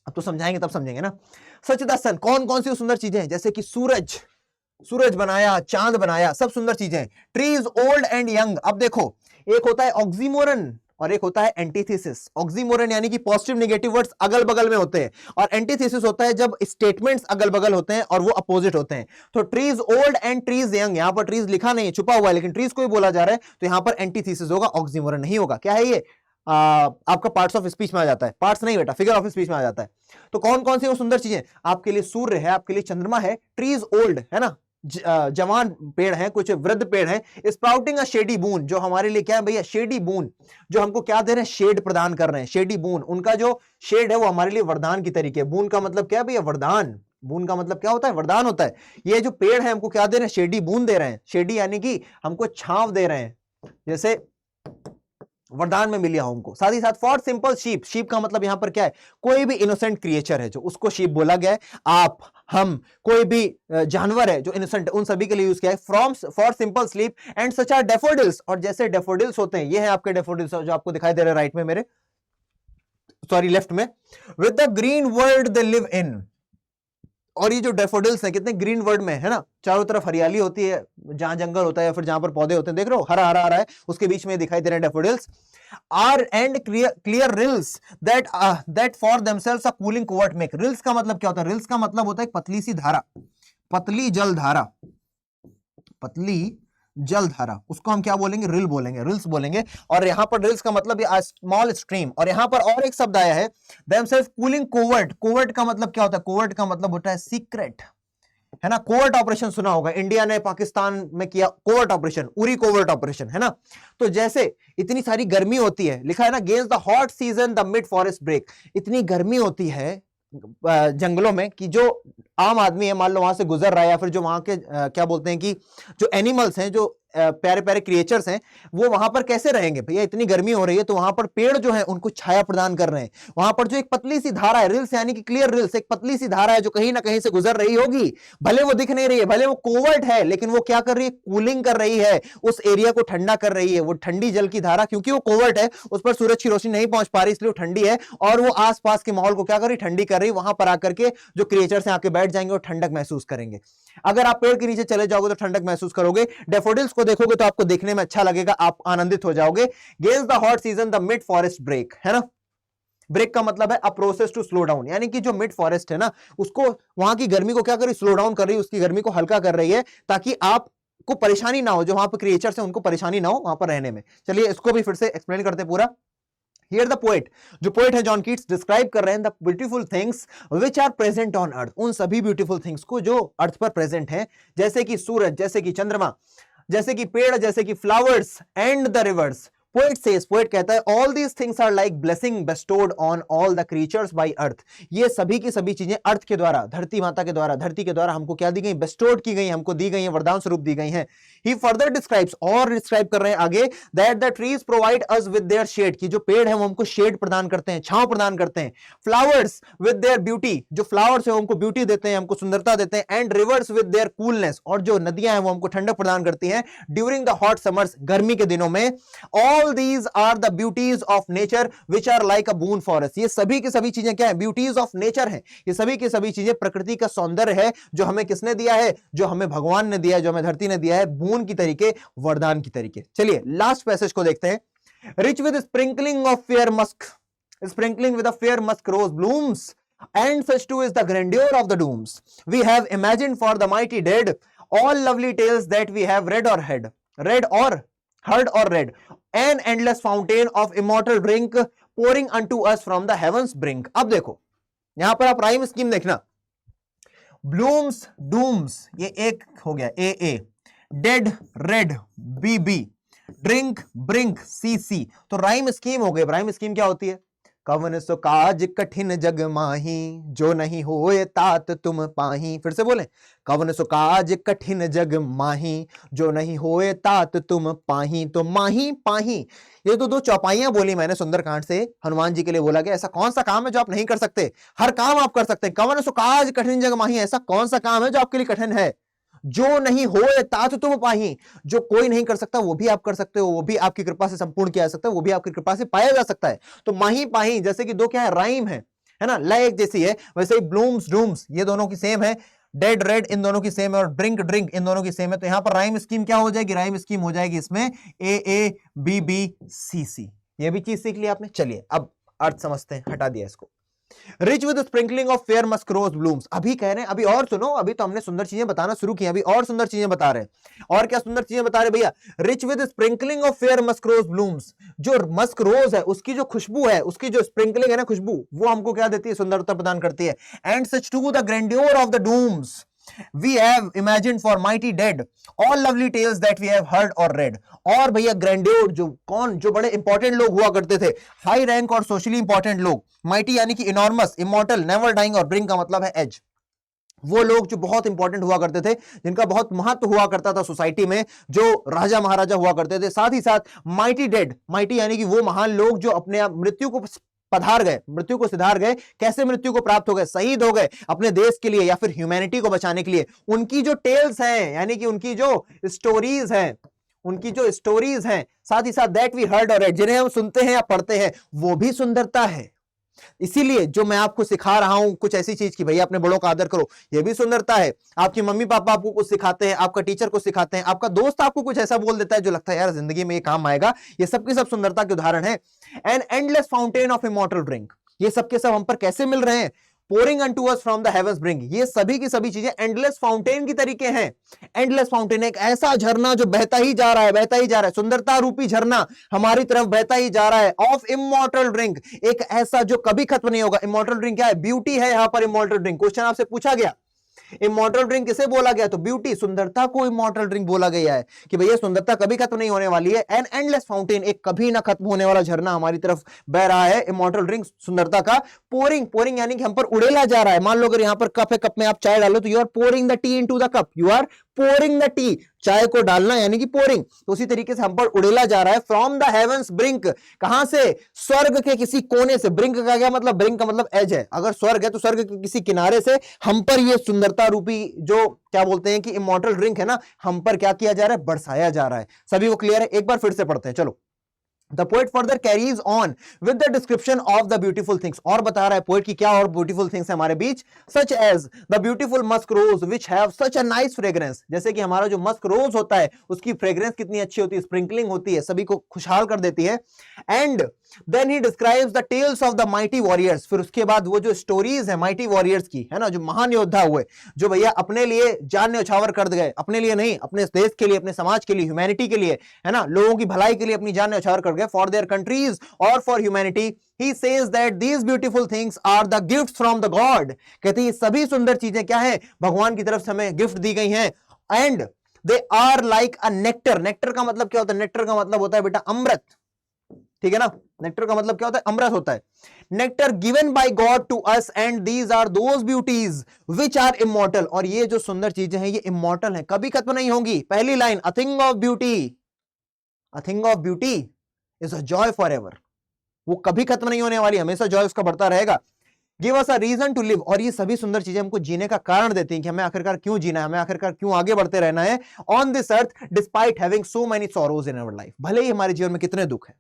अब तो समझाएंगे, तब समझेंगे ना। सच द सन, कौन कौन सी सुंदर चीजें हैं? जैसे कि सूरज बनाया, चांद बनाया, सब सुंदर चीजें। ट्रीज ओल्ड एंड यंग, अब देखो एक होता है ऑक्सीमोरन और एक होता है एंटीथेसिस। ऑक्सीमोरन यानी कि पॉजिटिव नेगेटिव वर्ड्स अगल बगल में होते हैं, और एंटीथेसिस होता है जब स्टेटमेंट्स अगल बगल होते हैं और वो अपोजिट होते हैं। तो trees old and trees young, यहां पर ट्रीज लिखा नहीं है, छुपा हुआ है, लेकिन ट्रीज को ही बोला जा रहा है, तो यहां पर एंटीथेसिस होगा, ऑक्सीमोरन नहीं होगा। क्या है ये? आपका पार्ट्स ऑफ स्पीच में आ जाता है, पार्ट्स नहीं बेटा, फिगर ऑफ स्पीच में आ जाता है। तो कौन कौन सी वो सुंदर चीजें? आपके लिए सूर्य है, आपके लिए चंद्रमा है, ट्रीज ओल्ड है ना, जवान पेड़ हैं, कुछ वृद्ध पेड़ हैं, स्प्राउटिंग अ शेडी बून, जो हमारे लिए क्या है भैया? शेडी बून, जो हमको क्या दे रहे हैं? शेड प्रदान कर रहे हैं। शेडी बून, उनका जो शेड है वो हमारे लिए वरदान की तरीके। बून का मतलब क्या है भैया? वरदान। बून का मतलब क्या होता है? वरदान होता है। ये जो पेड़ है हमको क्या दे रहे हैं? शेडी बून दे रहे हैं। शेडी यानी कि हमको छांव दे रहे हैं। जैसे वरदान में मिली हमको। साथ ही साथ फॉर सिंपल शीप, शीप का मतलब यहां पर क्या है, कोई भी इनोसेंट क्रिएचर है जो, उसको शीप बोला गया है। आप, हम, कोई भी जानवर है जो इनोसेंट, उन सभी के लिए यूज किया है। From for simple sleep and such are daffodils, और जैसे डेफोडिल्स होते हैं, ये है आपके डेफोडिल्स जो आपको दिखाई दे रहे हैं राइट में मेरे, सॉरी लेफ्ट में, with the green world they live in. और ये जो डेफोडिल्स हैं कितने ग्रीन वर्ल्ड में है ना, चारों तरफ हरियाली होती है, जहां जंगल होता है या फिर जहां पर पौधे होते हैं, देख रहे हो हरा हरा हरा है, उसके बीच में दिखाई दे रहे हैं daffodils. Are and clear rills that for themselves a cooling covert make. Rills का मतलब क्या होता है, रिल्स का मतलब होता है पतली सी धारा, पतली जल धारा, पतली जल धारा, उसको हम क्या बोलेंगे, रिल बोलेंगे, रिल्स बोलेंगे। और यहां पर रिल्स का मतलब स्मॉल स्ट्रीम। और यहां पर और एक शब्द आया है, देमसेल्व्स कूलिंग कोवर्ट। कोवर्ट का मतलब क्या होता है, कोवर्ट का मतलब होता है सीक्रेट, है ना। कोवर्ट ऑपरेशन सुना होगा, इंडिया ने पाकिस्तान में किया covert operation, Uri covert operation, है ना। तो जैसे इतनी सारी गर्मी होती है, लिखा है ना, against the hot season the mid forest brake. इतनी गर्मी होती है जंगलों में कि जो आम आदमी है, मान लो वहां से गुजर रहा है, या फिर जो वहां के क्या बोलते हैं कि जो एनिमल्स हैं, जो प्यारे प्यारे क्रिएचर्स हैं, वो वहां पर कैसे रहेंगे भैया, इतनी गर्मी हो रही है। तो वहां पर पेड़ जो है उनको छाया प्रदान कर रहे हैं। वहां पर जो एक पतली सी धारा है, रिल्स यानी कि क्लियर रिल्स, एक पतली सी धारा है जो कहीं ना कहीं से गुजर रही होगी, भले वो दिख नहीं रही है, भले वो कोवर्ट है, लेकिन वो क्या कर रही है, कूलिंग कर रही है, उस एरिया को ठंडा कर रही है। वो ठंडी जल की धारा, क्योंकि वो कोवर्ट है, उस पर सूरज की रोशनी नहीं पहुंच पा रही, इसलिए वो ठंडी है, और वो आसपास के माहौल को क्या कर रही, ठंडी कर रही। वहां पर आकर के जो क्रिएचर्स हैं आके बैठ जाएंगे और ठंडक महसूस करेंगे। अगर आप पेड़ के नीचे चले जाओगे तो ठंडक महसूस करोगे। डेफोडिल्स को देखोगे तो आपको देखने में अच्छा लगेगा, आप आनंदित हो जाओगे। Gains the hot season the mid forest break, है ना। ब्रेक का मतलब है a process to slow down, यानी कि जो मिड फॉरेस्ट है ना, उसको, वहां की गर्मी को क्या कर रही, स्लो डाउन कर रही है, उसकी गर्मी को हल्का कर रही है, ताकि आपको परेशानी ना हो, जो वहां पर क्रिएचर्स हैं उनको परेशानी ना हो वहां पर रहने में। चलिए इसको भी फिर से एक्सप्लेन करते पूरा। Here the poet, जो पोएट है जॉन कीट्स, डिस्क्राइब कर रहे हैं the beautiful things which are present on earth, उन सभी ब्यूटीफुल थिंग्स को जो अर्थ पर प्रेजेंट है, जैसे कि सूरज, जैसे कि चंद्रमा, जैसे कि पेड़, जैसे कि flowers and the rivers. Poet says, poet कहता है, all these things are like blessing bestowed on all the creatures by earth. ये सभी की सभी चीजें अर्थ के द्वारा, धरती माता के द्वारा, धरती के द्वारा हमको क्या दी गई, बेस्टोड की गई, हमको दी गई है, वरदान स्वरूप दी गई हैं। ही फर्दर डिस्क्राइब्स, और डिस्क्राइब कर रहे हैं आगे, that the trees provide us with their shade, की जो पेड़ है वो हमको शेड प्रदान करते हैं, छांव प्रदान करते हैं। फ्लावर्स विद देयर ब्यूटी, जो फ्लावर्स है वो हमको ब्यूटी देते हैं, हमको सुंदरता देते हैं। And reverse with their coolness, और जो नदियां हैं वो हमको ठंडक प्रदान करती हैं ड्यूरिंग द हॉट समर्स, गर्मी के दिनों में। All these are the beauties of nature which are like a boon forest. ये सभी की सभी चीजें क्या है, ब्यूटीज ऑफ नेचर है। ये सभी की सभी चीजें प्रकृति का सौंदर्य है, जो हमें किसने दिया है, जो हमें भगवान ने दिया है, जो हमें धरती ने दिया है, बून की तरीके, वरदान की तरीके। चलिए लास्ट पैसेज को देखते हैं। Rich with sprinkling of fair musk, sprinkling with a fair musk rose blooms, and such too is the grandeur of the dooms we have imagined for the mighty dead, all lovely tales that we have read or heard or read, an endless fountain of immortal drink pouring unto us from the heavens brink। अब देखो यहां पर आप rhyme scheme देखना, blooms dooms ये एक हो गया, A, dead red, B, drink brink, C. तो राइम स्कीम हो गई। राइम स्कीम क्या होती है, कवन सो काज कठिन जग माही, जो नहीं होए तात तुम पाही। फिर से बोले, कवन सो काज कठिन जग माही, जो नहीं होए तात तुम पाही। तो माही पाही, ये तो दो चौपाइयां बोली मैंने सुंदरकांड से, हनुमान जी के लिए बोला गया। ऐसा कौन सा काम है जो आप नहीं कर सकते, हर काम आप कर सकते हैं। कवन सो काज कठिन जग माही, ऐसा कौन सा काम है जो आपके लिए कठिन है। जो नहीं होए तात तुम पाही, जो कोई नहीं कर सकता वो भी आप कर सकते हो, वो भी आपकी कृपा से संपूर्ण किया जा सकता है, वो भी आपकी कृपा से पाया जा सकता है। तो माही पाही जैसे कि दो क्या है, राइम है ना, लय एक जैसी है, वैसे ही ब्लूम्स डूम्स ये दोनों की सेम है, डेड रेड इन दोनों की सेम है, और ड्रिंक ड्रिंक इन दोनों की सेम है। तो यहां पर राइम स्कीम क्या हो जाएगी, राइम स्कीम हो जाएगी इसमें ए, बी, सी। ये भी चीज सीख लिया आपने। चलिए अब अर्थ समझते हैं, हटा दिया इसको। Rich with sprinkling of fair musk rose blooms, अभी कह रहे हैं, अभी और सुनो, अभी तो हमने सुंदर चीजें बताना शुरू की, अभी और सुंदर चीजें बता रहे हैं। और क्या सुंदर चीजें बता रहे भैया, rich with sprinkling of fair musk rose blooms, जो मस्क रोज है उसकी जो खुशबू है, उसकी जो स्प्रिंकलिंग है ना खुशबू, वो हमको क्या देती है, सुंदरता प्रदान करती है। And such to the grandeur of the dooms we have imagined for mighty dead all lovely tales that we have heard or read। और भैया ग्रैंड्योर जो कौन, जो बड़े इंपॉर्टेंट लोग हुआ करते थे, हाई रैंक और सोशली इंपॉर्टेंट लोग, माइटी यानी कि इनॉर्मस, इमॉर्टल, नेवर डाइंग, और ब्रिंक का मतलब है एज। वो लोग जो बहुत इंपॉर्टेंट हुआ करते थे, जिनका बहुत महत्व हुआ करता था सोसाइटी में, जो राजा महाराजा हुआ करते थे। साथ ही साथ माइटी डेड, माइटी यानी कि वो महान लोग जो अपने आप मृत्यु को पधार गए, मृत्यु को सिधार गए। कैसे मृत्यु को प्राप्त हो गए? शहीद हो गए अपने देश के लिए या फिर ह्यूमैनिटी को बचाने के लिए। उनकी जो टेल्स हैं, यानी कि उनकी जो स्टोरीज हैं, उनकी जो स्टोरीज हैं, साथ ही साथ दैट वी हर्ड और जिन्हें हम सुनते हैं या पढ़ते हैं, वो भी सुंदरता है। इसीलिए जो मैं आपको सिखा रहा हूं कुछ ऐसी चीज की भैया अपने बड़ों का आदर करो, ये भी सुंदरता है। आपकी मम्मी पापा आपको कुछ सिखाते हैं, आपका टीचर को सिखाते हैं, आपका दोस्त आपको कुछ ऐसा बोल देता है जो लगता है यार जिंदगी में ये काम आएगा, ये सब की सब सुंदरता के उदाहरण है। N endless fountain of immortal drink, ये सब के सब हम पर कैसे मिल रहे हैं? pouring unto us from the heavens bring, ये सभी की सभी चीजें एंडलेस फाउंटेन की तरीके हैं। एंडलेस फाउंटेन एक ऐसा झरना जो बहता ही जा रहा है, बहता ही जा रहा है, सुंदरता रूपी झरना हमारी तरफ बहता ही जा रहा है। ऑफ इमॉर्टल ड्रिंक, एक ऐसा जो कभी खत्म नहीं होगा। इमॉर्टल ड्रिंक क्या है? ब्यूटी है यहां पर इमॉर्टल ड्रिंक। क्वेश्चन आपसे पूछा गया इमॉर्टल ड्रिंक किसे बोला गया? तो ब्यूटी, सुंदरता को इमॉर्टल ड्रिंक बोला गया है कि भैया सुंदरता कभी खत्म नहीं होने वाली है। एन एंडलेस फाउंटेन, एक कभी ना खत्म होने वाला झरना हमारी तरफ बह रहा है। इमॉर्टल ड्रिंक सुंदरता का। पोरिंग, पोरिंग यानी कि हम पर उड़ेला जा रहा है। मान लो अगर यहां पर कप है, कप में आप चाय डालो तो you are pouring the tea into the cup, you are pouring the tea, चाय को डालना यानी कि पोरिंग। तो उसी तरीके से हम पर उड़ेला जा रहा है। फ्रॉम द हेवंस ब्रिंक, कहां से? स्वर्ग के किसी कोने से। ब्रिंक का क्या मतलब? ब्रिंक का मतलब एज है। अगर स्वर्ग है तो स्वर्ग के किसी किनारे से हम पर यह सुंदरता रूपी जो क्या बोलते हैं कि इमॉर्टल ड्रिंक है ना, हम पर क्या किया जा रहा है? बरसाया जा रहा है। सभी को क्लियर है? एक बार फिर से पढ़ते हैं, चलो। The poet further carries on with the description of the beautiful things, और बता रहा है पोएट की क्या और ब्यूटीफुल थिंग्स है हमारे बीच। such as the beautiful musk rose which have such a nice fragrance, जैसे कि हमारा जो मस्क रोज होता है उसकी फ्रेग्रेंस कितनी अच्छी होती है, स्प्रिंकलिंग होती है, सभी को खुशहाल कर देती है। And then he describes the tales of the mighty warriors, फिर उसके बाद वो जो स्टोरीज है माइटी वॉरियर्स की, है ना, जो महान योद्धा हुए, जो भैया अपने लिए जान न्यौछावर कर गए, अपने लिए नहीं, अपने देश के लिए, अपने समाज के लिए, ह्यूमैनिटी के लिए, है ना, लोगों की भलाई के लिए अपनी जान न्यौछावर कर गए, फॉर देयर कंट्रीज और for humanity. He says that these beautiful things are the gifts from the God, कहते हैं ये सभी सुंदर चीजें क्या है? भगवान की तरफ से हमें गिफ्ट दी गई हैं। And they are like a nectar, nectar का मतलब क्या होता है? नेक्टर का मतलब होता है बेटा अमृत, ठीक है ना, नेक्टर का मतलब क्या होता है? अमृत होता है। Nectar given by God to us and these are those beauties which are immortal, और ये जो सुंदर चीजें हैं ये इमॉर्टल हैं, कभी खत्म नहीं होंगी। पहली line, a thing of beauty, a thing of beauty is a joy for ever, वो कभी खत्म नहीं होने वाली, हमेशा जॉय उसका बढ़ता रहेगा। Give us a reason to live, और ये सभी सुंदर चीजें हमको जीने का कारण देती हैं कि हमें आखिरकार क्यों जीना है, हमें आखिरकार क्यों आगे बढ़ते रहना है। On this earth despite having so many sorrows in our life, भले ही हमारे जीवन में कितने दुख है,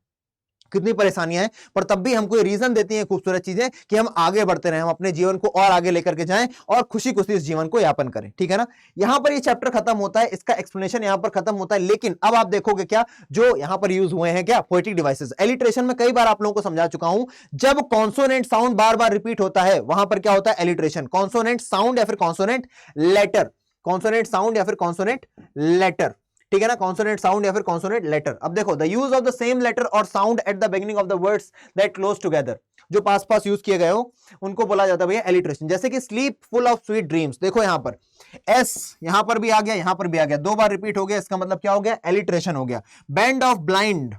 कितनी परेशानियां हैं, पर तब भी हमको ये रीजन देती हैं खूबसूरत चीजें कि हम आगे बढ़ते रहें, हम अपने जीवन को और आगे लेकर के जाएं और खुशी खुशी इस जीवन को यापन करें, ठीक है ना। यहां पर ये चैप्टर खत्म होता है, इसका एक्सप्लेनेशन यहां पर खत्म होता है। लेकिन अब आप देखोगे क्या जो यहां पर यूज हुए हैं, क्या पोएटिक डिवाइसेस। एलिट्रेशन में कई बार आप लोगों को समझा चुका हूं, जब कॉन्सोनेंट साउंड बार बार रिपीट होता है वहां पर क्या होता है? एलिट्रेशन। कॉन्सोनेंट साउंड या फिर कॉन्सोनेंट लेटर, कॉन्सोनेंट साउंड या फिर कॉन्सोनेंट लेटर, ठीक है ना, कॉन्सोनेंट साउंड या फिर कॉन्सोनेंट लेटर। अब देखो, the use of the same letter और sound at the beginning of the words that close together, जो पास पास यूज किए गए हो उनको बोला जाता है भैया एलिट्रेशन। जैसे कि sleep full of sweet dreams, देखो यहां पर एस यहां पर भी आ गया, यहां पर भी आ गया, दो बार रिपीट हो गया, इसका मतलब क्या हो गया? एलिट्रेशन हो गया। बैंड ऑफ ब्लाइंड,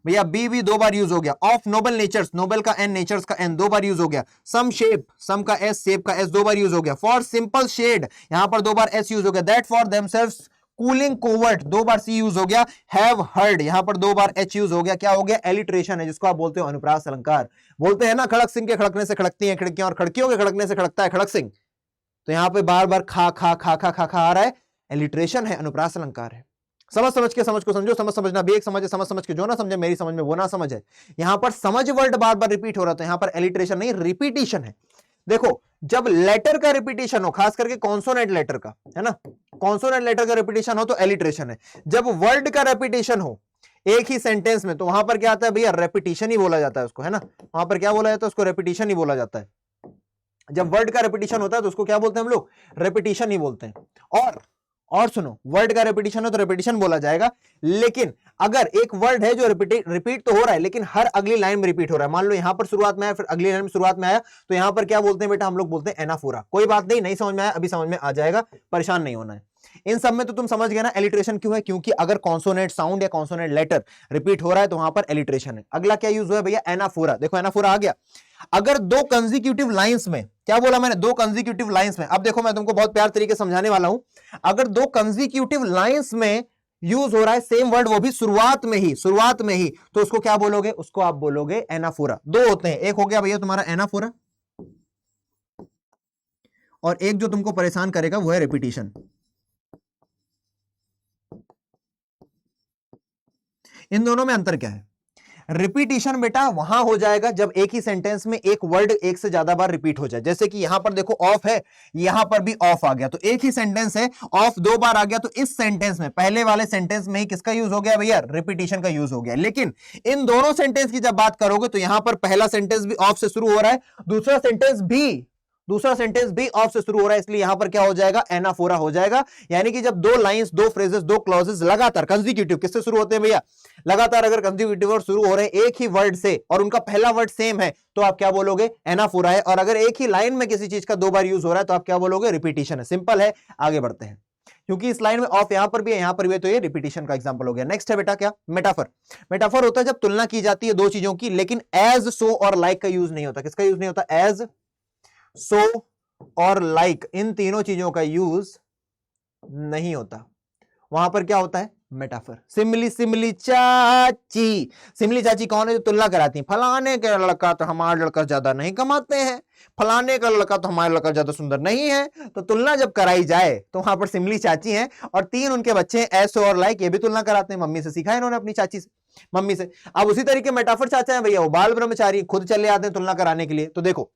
भैया बी भी दो बार यूज हो गया। ऑफ नोबल नेचर्स, नोबल का एन, नेचर्स का एन, दो बार यूज हो गया। सम शेप, सम का एस, शेप का एस, दो बार यूज हो गया। फॉर सिंपल शेड, यहां पर दो बार एस यूज हो गया। That for themselves cooling covert, दो बार सी यूज हो गया। हैव हर्ड, यहां पर दो बार एच यूज हो गया। क्या हो गया? एलिट्रेशन है, जिसको आप बोलते हो अनुप्रास अलंकार। बोलते हैं ना खड़क सिंह के खड़कने से खड़कती हैं खिड़कियां और खिड़कियों के खड़कने से खड़कता है खड़क सिंह, तो यहां पे बार बार खा खा खा खा खा खा आ रहा है, एलिट्रेशन है, अनुप्रास अलंकार है। समझ समझ के समझ को समझो, समझ समझना भी एक समझ है, समझ समझ के जो ना समझे मेरी समझ में वो ना समझ है। यहां पर समझ वर्ड बार बार रिपीट हो रहा था, यहां पर एलिट्रेशन नहीं रिपीटिशन है। देखो जब लेटर का रिपीटिशन हो, खास करके कॉन्सोनेंट लेटर का, है ना, कॉन्सोनेंट लेटर का रिपीटिशन हो तो एलिट्रेशन है। जब वर्ड का रिपीटिशन हो एक ही सेंटेंस में तो वहां पर क्या आता है भैया? रेपिटिशन ही बोला जाता है उसको, है ना, वहां पर क्या बोला जाता है? उसको रेपिटिशन ही बोला जाता है। जब वर्ड का रिपीटिशन होता है तो उसको क्या बोलते हैं हम लोग? रेपिटिशन ही बोलते हैं। और सुनो, वर्ड का रिपीटिशन हो तो रिपीटिशन बोला जाएगा, लेकिन अगर एक वर्ड है जो रिपीट तो हो रहा है लेकिन हर अगली लाइन में रिपीट हो रहा है, मान लो यहां पर शुरुआत में आया फिर अगली लाइन में शुरुआत में आया, तो यहां पर क्या बोलते हैं बेटा? हम लोग बोलते हैं एनाफोरा। कोई बात नहीं, नहीं समझ में आया अभी समझ में आ जाएगा, परेशान नहीं होना है। इन सब में तो तुम समझ गए ना एलिट्रेशन क्यों है? क्योंकि अगर कॉन्सोनेंट साउंड या कॉन्सोनेंट लेटर रिपीट हो रहा है तो वहां पर एलिट्रेशन है। अगला क्या यूज हुआ है भैया? एनाफोरा। देखो एनाफोरा आ गया। अगर दो कंसेक्यूटिव लाइंस में, क्या बोला मैंने, दो कंसेक्यूटिव लाइंस में। अब देखो मैं तुमको बहुत प्यार तरीके से समझाने वाला हूं। अगर दो कंसेक्यूटिव लाइंस में यूज हो रहा है सेम वर्ड, वो भी शुरुआत में ही, तो उसको क्या बोलोगे, उसको आप बोलोगे एनाफोरा। दो होते हैं, एक हो गया भैया तुम्हारा एनाफोरा, और एक जो तुमको परेशान करेगा वो है रिपीटिशन। इन दोनों में अंतर क्या है? रिपीटिशन बेटा वहां हो जाएगा जब एक ही सेंटेंस में एक वर्ड एक से ज्यादा बार रिपीट हो जाए। जैसे कि यहां पर देखो ऑफ है, यहां पर भी ऑफ आ गया, तो एक ही सेंटेंस है, ऑफ दो बार आ गया, तो इस सेंटेंस में, पहले वाले सेंटेंस में ही किसका यूज हो गया भैया, रिपीटिशन का यूज हो गया। लेकिन इन दोनों सेंटेंस की जब बात करोगे तो यहां पर पहला सेंटेंस भी ऑफ से शुरू हो रहा है, दूसरा सेंटेंस भी ऑफ से शुरू हो रहा है, इसलिए यहां पर क्या हो जाएगा, एनाफोरा हो जाएगा। यानी कि जब दो लाइंस, दो फ्रेजेस, दो क्लॉजेस लगातार कंसेक्यूटिव, किससे शुरू होते हैं भैया, लगातार अगर कंसेक्यूटिव वर्ड शुरू हो रहे हैं एक ही वर्ड से और उनका पहला वर्ड सेम है, तो आप क्या बोलोगे, एनाफोरा है। और अगर एक ही लाइन में किसी चीज का दो बार यूज हो रहा है तो आप क्या बोलोगे, रिपीटिशन है। सिंपल है, आगे बढ़ते हैं, क्योंकि इस लाइन में ऑफ यहां पर भी है, यहां पर भी है, तो ये रिपीटिशन का एग्जांपल हो गया। नेक्स्ट है बेटा क्या, मेटाफर। मेटाफर होता है जब तुलना की जाती है दो चीजों की, लेकिन एज, सो और लाइक का यूज नहीं होता। किसका यूज नहीं होता, एज, सो और लाइक, इन तीनों चीजों का यूज नहीं होता। वहां पर क्या होता है, मेटाफर। सिमली चाची कौन है, जो तुलना कराती है, फलाने का लड़का तो हमारा लड़का ज्यादा नहीं कमाते हैं, फलाने का लड़का तो हमारा लड़का ज्यादा सुंदर नहीं है। तो तुलना जब कराई जाए तो वहां पर सिमली चाची हैं और तीन उनके बच्चे हैं, एस और लाइक, ये भी तुलना कराते हैं, मम्मी से सीखा है इन्होंने, अपनी चाची से, मम्मी से। अब उसी तरीके मेटाफर चाचा है भैया, वो बाल ब्रह्मचारी, खुद चले आते हैं तुलना कराने के लिए। तो देखो,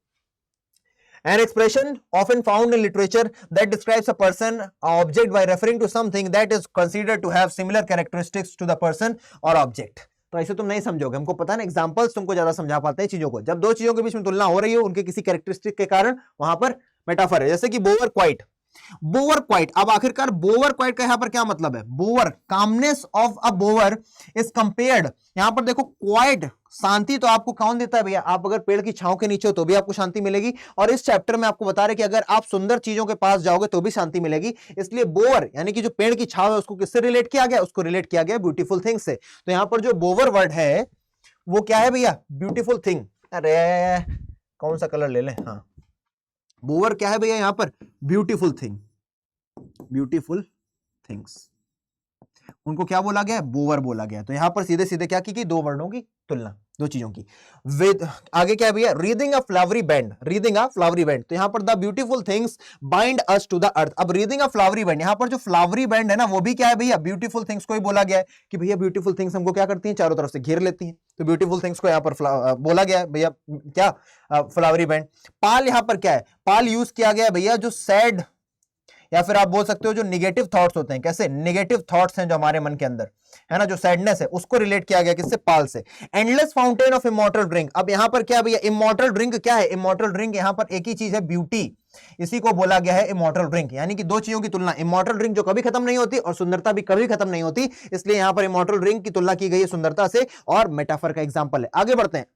an expression often found in literature that describes a person or object by referring to something that is considered to have similar characteristics to the person or object। तो ऐसे तुम नहीं समझोगे, हमको पता है ना, एग्जांपल्स तुमको ज्यादा समझा पाते हैं चीजों को। जब दो चीजों के बीच में तुलना हो रही हो उनके किसी कैरेक्टरिस्टिक के कारण, वहां पर मेटाफर है। जैसे कि बोवर क्वाइट, बोवर क्वाइट। अब आखिरकार बोवर क्वाइट का यहां पर क्या मतलब है, बोवर, calmness of a बोवर is compared. यहां पर देखो क्वाइट, शांति तो आपको कौन देता है भैया, आप अगर पेड़ की छांव के नीचे हो तो भी आपको शांति मिलेगी, और इस चैप्टर में आपको बता रहे कि अगर आप सुंदर चीजों के पास जाओगे तो भी शांति मिलेगी। इसलिए बोवर यानी कि जो पेड़ की छांव है उसको किससे रिलेट किया गया, उसको रिलेट किया गया ब्यूटीफुल थिंग से। तो यहां पर जो बोवर वर्ड है वो क्या है भैया, ब्यूटीफुल थिंग। अरे कौन सा कलर ले लें, हाँ, बोवर क्या है भैया यहां पर, ब्यूटीफुल थिंग, ब्यूटीफुल थिंग्स, उनको क्या बोला गया, बोवर बोला गया। तो यहां पर सीधे सीधे क्या की, दो वर्णों की तुलना, दो चीजों की। विद आगे क्या है भैया, reading a flowery band, reading a flowery band. तो यहां पर the beautiful things bind us to the earth. अब रीडिंग अ फ्लावरी बैंड, यहां पर जो फ्लावरी बैंड है ना वो भी क्या है भैया, ब्यूटीफुल थिंग्स को ही बोला गया है कि भैया ब्यूटीफुल थिंग्स हमको क्या करती हैं, चारों तरफ से घेर लेती हैं। तो ब्यूटीफुल थिंग्स को यहां पर बोला गया है भैया क्या, फ्लावरी बैंड। पाल यहां पर क्या है, पाल यूज किया गया भैया जो सैड, या फिर आप बोल सकते हो जो निगेटिव थॉट्स होते हैं। कैसे, निगेटिव थॉट्स हैं जो हमारे मन के अंदर है ना, जो सैडनेस है, उसको रिलेट किया गया किससे, पाल से। Endless fountain of immortal drink. अब यहां पर क्या भैया, इमॉर्टल ड्रिंक क्या है, इमॉर्टल ड्रिंक यहां पर एक ही चीज है, ब्यूटी, इसी को बोला गया है इमॉर्टल ड्रिंक। यानी कि दो चीजों की तुलना, इमॉर्टल ड्रिंक जो कभी खत्म नहीं होती और सुंदरता भी कभी खत्म नहीं होती, इसलिए यहां पर इमॉर्टल ड्रिंक की तुलना की गई है सुंदरता से, और मेटाफर का एग्जांपल है। आगे बढ़ते हैं।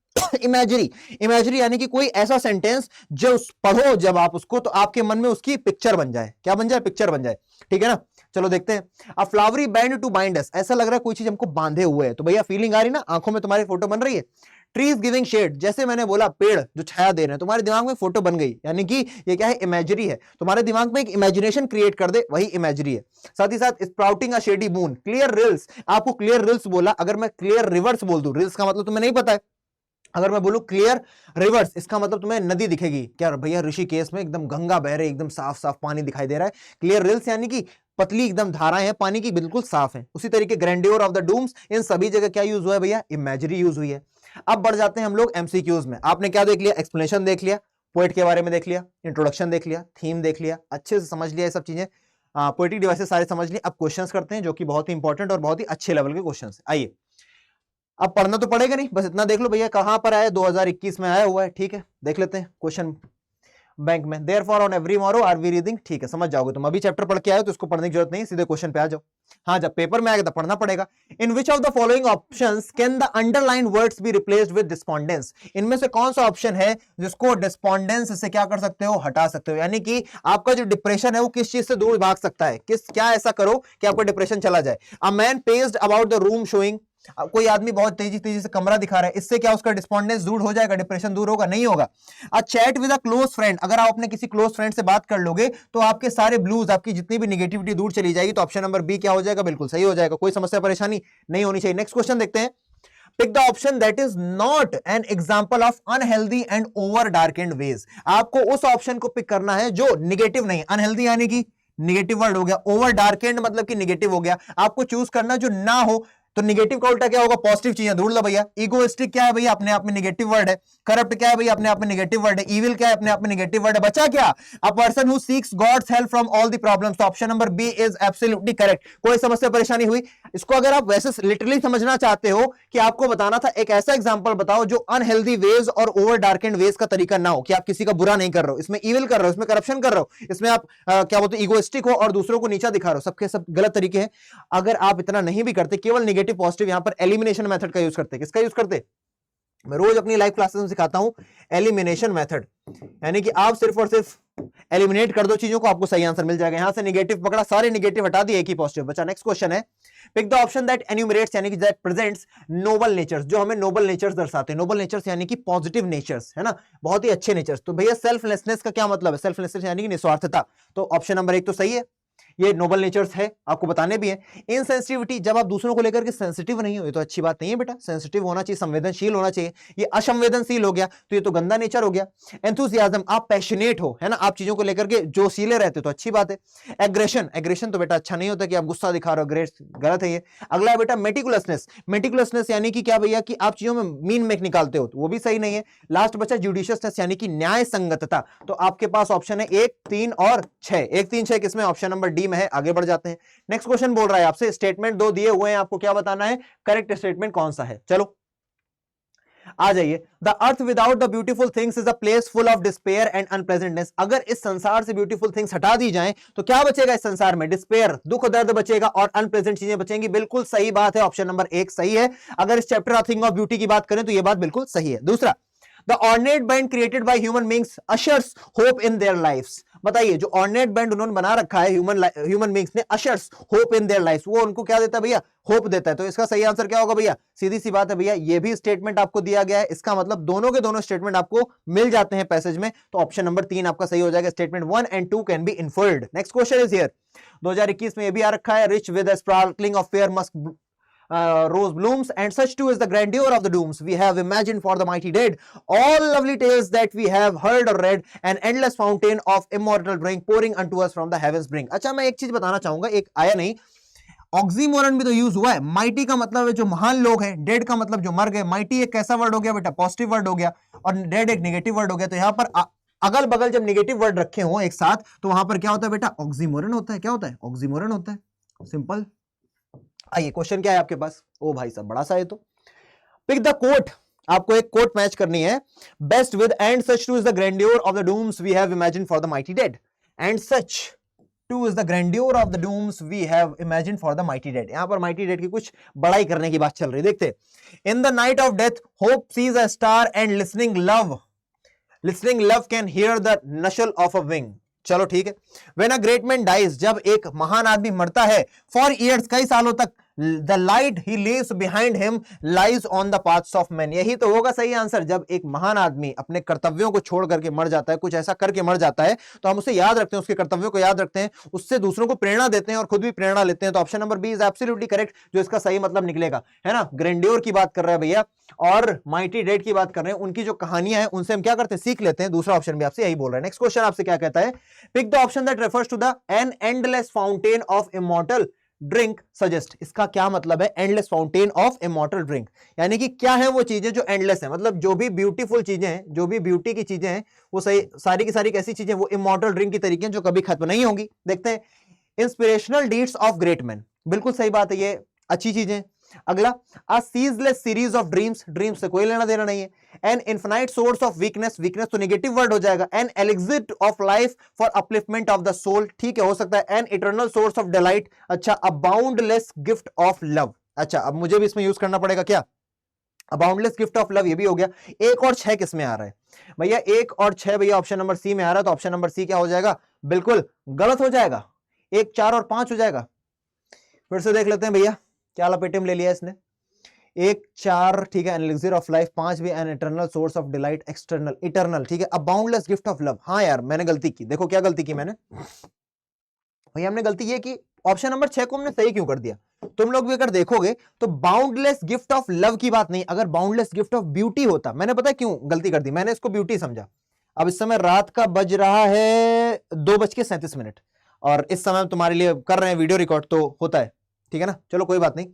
इमेजरी, इमेजरी यानी कि कोई ऐसा सेंटेंस जो पढ़ो जब आप उसको तो आपके मन में उसकी पिक्चर बन जाए। क्या बन जाए, पिक्चर बन जाए, ठीक है ना। चलो देखते हैं। A flowery band to bind us, ऐसा लग रहा है कोई चीज हमको बांधे हुए है। तो भैया फीलिंग आ रही ना, आंखों में तुम्हारी फोटो बन रही है। ट्रीज गिविंग शेड, जैसे मैंने बोला पेड़ जो छाया दे रहे हैं, तुम्हारे दिमाग में फोटो बन गई, यानी कि ये क्या है, इमेजरी है। तुम्हारे दिमाग में एक इमेजिनेशन क्रिएट कर दे, वही इमेजरी है। साथ ही साथ स्प्राउटिंग अ शेडी मून, क्लियर रिल्स, आपको क्लियर रिल्स बोला, अगर मैं क्लियर रिवर्स बोल दूं, रिल्स का मतलब तुम्हें नहीं पता है, अगर मैं बोलूं क्लियर रिवर्स, इसका मतलब तुम्हें नदी दिखेगी क्या भैया, ऋषिकेश में एकदम गंगा बह रही, एकदम साफ साफ पानी दिखाई दे रहा है। क्लियर रिल्स यानी कि पतली एकदम धाराएं हैं पानी की, बिल्कुल साफ है। उसी तरीके ग्रैंडियोर ऑफ द डूम्स, इन सभी जगह क्या यूज हुआ है भैया, इमेजरी यूज हुई है। अब बढ़ जाते हैं हम लोग एमसीक्यूज में। आपने क्या देख लिया, एक्सप्लेनेशन देख लिया, पोएट के बारे में देख लिया, इंट्रोडक्शन देख लिया, थीम देख लिया, अच्छे से समझ लिया ये सब चीजें, पोएटिक डिवाइसेस सारे समझ लिए। अब क्वेश्चंस करते हैं जो कि बहुत ही इंपॉर्टेंट और बहुत ही अच्छे लेवल के क्वेश्चंस। आइए, अब पढ़ना तो पड़ेगा नहीं, बस इतना देख लो भैया कहां पर आया, 2021 में आया हुआ है, ठीक है। देख लेते हैं क्वेश्चन बैंक में, therefore on every morrow are we reading, ठीक है, समझ जाओगे तुम। अभी चैप्टर पढ़ के आए तो इसको पढ़ने की जरूरत नहीं, सीधे क्वेश्चन पे आ जाओ। हाँ, जब पेपर में आएगा तो पढ़ना पड़ेगा। In which of the following options can the underlined words be replaced with despondence, इनमें से कौन सा ऑप्शन है जिसको डिस्पोंडेंस से क्या कर सकते हो, हटा सकते हो। यानी कि आपका जो डिप्रेशन है वो किस चीज से दूर भाग सकता है, किस क्या ऐसा करो कि आपका डिप्रेशन चला जाए। A man paced about the room showing कोई आदमी बहुत तेजी तेजी से कमरा दिखा रहा है, इससे क्या उसका डिस्पॉन्डेंस दूर हो जाएगा, डिप्रेशन दूर होगा? नहीं होगा। A chat with a close friend, अगर आप अपने किसी क्लोज फ्रेंड से बात कर लोगे तो आपके सारे ब्लूज, आपकी जितनी भी निगेटिविटी दूर चली जाएगी। तो ऑप्शन नंबर बी क्या हो जाएगा? बिल्कुल सही हो जाएगा, कोई समस्या परेशानी नहीं होनी चाहिए। नेक्स्ट क्वेश्चन देखते हैं। Pick the option that is not an example of unhealthy and over darkened ways. आपको उस ऑप्शन को पिक करना है जो निगेटिव नहीं, अनहेल्दी यानी कि निगेटिव वर्ड हो गया, ओवर डार्केंड मतलब कि निगेटिव हो गया। आपको चूज करना जो ना हो। तो निगेटिव का उल्टा क्या होगा? पॉजिटिव चीजें ढूंढ लो भैया। इगोइस्टिक क्या है भैया? अपने आप में निगेटिव वर्ड है। करप्ट क्या है भैया? अपने आप में निगेटिव वर्ड है। इविल क्या है? अपने आप में निगेटिव वर्ड है। बचा क्या? A person who seeks God's help from all the problems. तो option number B is absolutely correct. कोई समस्या परेशानी हुई? इसको अगर आप वैसे लिटरली समझना चाहते हो कि आपको बताना था एक ऐसा एग्जांपल बताओ जो अनहेल्दी वेज और ओवर डार्केंड वेज का तरीका ना हो, कि आप किसी का बुरा नहीं कर रहे हो, इसमें इविल कर रहे हो, इसमें करप्शन कर रहे हो, इसमें आप क्या बोलते हो इगोइस्टिक हो और दूसरों को नीचा दिखा रहे हो, सबके सब गलत तरीके हैं। अगर आप इतना नहीं भी करते, केवल निगेटिव पॉजिटिव, यहां पर एलिमिनेशन मेथड का यूज करते। किसका यूज करते? मैं रोज अपनी लाइव क्लासेस में सिखाता हूं एलिमिनेशन मेथड, यानी कि आप सिर्फ और सिर्फ एलिमिनेट कर दो चीजों को, आपको सही आंसर मिल जाएगा। यहां से निगेटिव पकड़ा, सारे निगेटिव हटा दिए, एक ही पॉजिटिव बचा। नेक्स्ट क्वेश्चन है, पिक द ऑप्शन दैट एन्यूमरेट्स यानी कि दैट प्रेजेंट्स नोबल नेचर्स, जो हमें नोबल नेचर्स दर्शाते हैं। नोबल नेचर्स यानी कि पॉजिटिव नेचर्स, है ना, बहुत ही अच्छे नेचर्स। तो भैया सेल्फलेसनेस का क्या मतलब है? सेल्फलेसनेस यानी कि निस्वार्थता। तो ऑप्शन नंबर 1 तो सही है, ये नोबल नेचर्स है, आपको बताने भी है। इनसेंसिटिविटी, जब आप दूसरों को लेकर के सेंसिटिव नहीं हो, तो अच्छी बात नहीं है बेटा। सेंसिटिव होना चाहिए, संवेदनशील होना चाहिए। ये असंवेदनशील हो गया तो ये तो गंदा नेचर हो गया। एंथुसियाज्म, आप पैशनेट हो, है ना, आप चीजों को लेकर के जोशीले रहते हो, तो अच्छी बात है। एग्रेशन, एग्रेशन तो बेटा अच्छा नहीं होता कि आप गुस्सा दिखा रहे हो, ग्रेट गलत है ये। अगला है बेटा मेटिकुलसनेस। मेटिकुलसनेस यानी कि क्या भैया? कि आप चीजों में मीन मेक निकालते हो, तो वो भी सही नहीं है। लास्ट बचा जुडिशियसनेस यानी कि न्याय संगतता। तो आपके पास ऑप्शन है 1, 3 और 6। 1, 3, 6 किसमें? ऑप्शन नंबर डी में है। आगे बढ़ जाते हैं। नेक्स्ट क्वेश्चन बोल रहा है आपसे, स्टेटमेंट 2 दिए हुए हैं, आपको क्या बताना है? करेक्ट स्टेटमेंट कौन सा है? चलो आ जाइए। The earth without the beautiful things is a place full of despair and unpleasantness. अगर इस संसार से ब्यूटीफुल थिंग्स हटा दी जाएं तो क्या बचेगा इस संसार में? डिस्पेयर, दुख दर्द बचेगा और अनप्लेजेंट चीजें बचेंगी। बिल्कुल सही बात है, ऑप्शन नंबर 1 सही है। अगर इस चैप्टर थिंग ऑफ ब्यूटी की बात करें तो यह बात बिल्कुल सही है। दूसरा, the ordinate band created by human beings ushers hope in their lifes. बताइए, जो ऑर्डिनेट बैंड उन्होंने बना रखा है ह्यूमन बीइंग्स ने, ushers hope in their lifes, वो उनको क्या देता है भैया? होप देता है। तो इसका सही आंसर क्या होगा भैया? सीधी सी बात है भैया, ये भी स्टेटमेंट आपको दिया गया है, इसका मतलब दोनों के दोनों स्टेटमेंट आपको मिल जाते हैं पैसेज में। तो ऑप्शन नंबर 3 आपका सही हो जाएगा। Statement 1 and 2 can be inferred. Next question is here. 2021 में ये भी आ रखा है, rich with sparkling of fair Musk rose blooms, and such too is the grandeur of the dooms we have imagined for the mighty dead. All lovely tales that we have heard or read, an endless fountain of immortal drink pouring unto us from the heavens bring. अच्छा, मैं एक चीज बताना चाहूंगा, एक आया नहीं, oxymoron भी तो यूज हुआ है। माइटी का मतलब है जो महान लोग हैं, डेड का मतलब जो मर गए। माइटी एक कैसा वर्ड हो गया बेटा? पॉजिटिव वर्ड हो गया, और डेड एक नेगेटिव वर्ड हो गया। तो यहां पर अगल बगल जब नेगेटिव वर्ड रखे हो एक साथ, तो वहां पर क्या होता है बेटा? ऑक्सीमोरन होता है। क्या होता है? ऑक्सीमोरन होता है। सिंपल। आइए, क्वेश्चन क्या है आपके पास? ओ भाई साहब, बड़ा सा है। तो पिक द कोट, आपको एक कोट मैच करनी है। Best with and such to is the grandeur of the dooms we have imagined for the mighty dead. And such to is the grandeur of the dooms we have imagined for the mighty dead. यहां पर mighty dead की कुछ बड़ाई करने की बात चल रही है। देखते, in the night of death hope sees a star and listening love can hear the rustle of a wing. चलो ठीक है। When a great man dies, जब एक महान आदमी मरता है, for years, कई सालों तक, the light he leaves behind him lies on the paths of men। यही तो होगा सही आंसर। जब एक महान आदमी अपने कर्तव्यों को छोड़ करके मर जाता है, कुछ ऐसा करके मर जाता है, तो हम उसे याद रखते हैं, उसके कर्तव्यों को याद रखते हैं, उससे दूसरों को प्रेरणा देते हैं और खुद भी प्रेरणा लेते हैं। तो option number B is absolutely correct, जो इसका सही मतलब निकलेगा, है ना। ग्रैंड्योर की बात कर रहे हैं भैया, और माइटी डेड की बात कर रहे हैं। उनकी जो कहानियां हैं उनसे हम क्या करते हैं? सीख लेते हैं। दूसरा ऑप्शन भी आपसे यही बोल रहा है। नेक्स्ट क्वेश्चन आपसे क्या कहता है? Pick the option that refers to the an endless fountain of immortal drink suggest. इसका क्या मतलब है? Endless fountain of immortal drink, यानी कि क्या है वो चीजें जो एंडलेस है? मतलब जो भी ब्यूटीफुल चीजें हैं, जो भी ब्यूटी की चीजें हैं, वो सही सारी की सारी कैसी चीजें? वो इमॉर्टल ड्रिंक की तरीके जो कभी खत्म नहीं होंगी। देखते हैं, inspirational deeds of great man, बिल्कुल सही बात है, ये अच्छी चीजें। अगला, a ceaseless series of dreams, dreams से कोई लेना देना नहीं है। an infinite source of weakness, weakness तो नेगेटिव वर्ड हो जाएगा। an elixir of life for upliftment of the soul, ठीक है, हो सकता है। an eternal source of delight, अच्छा, a boundless gift of love। अच्छा, अब मुझे भी इसमें यूज करना पड़ेगा क्या? a boundless gift of love, ये भी हो गया। 1 और 6 किस में आ रहा है भैया? 1 और 6 भैया ऑप्शन नंबर सी में आ रहा है। तो ऑप्शन नंबर सी क्या हो जाएगा? बिल्कुल गलत हो जाएगा। 1, 4 और 5 हो जाएगा। फिर से देख लेते हैं भैया, क्या लपेटे में ले लिया इसने। 1 4, ठीक है, एन एलिक्सिर ऑफ लाइफ, 5 भी N eternal source of delight, external, eternal, ठीक है, अ बाउंडलेस गिफ्ट ऑफ लव। हाँ यार मैंने गलती की, देखो क्या गलती की मैंने भैया, हमने गलती ये की ऑप्शन नंबर 6 को हमने सही क्यों कर दिया। तुम लोग भी अगर देखोगे तो बाउंडलेस गिफ्ट ऑफ लव की बात नहीं, अगर बाउंडलेस गिफ्ट ऑफ ब्यूटी होता, मैंने पता क्यों गलती कर दी, मैंने इसको ब्यूटी समझा। अब इस समय रात का बज रहा है 2:37 और इस समय तुम्हारे लिए कर रहे हैं वीडियो रिकॉर्ड, तो होता है, ठीक है ना, चलो कोई बात नहीं,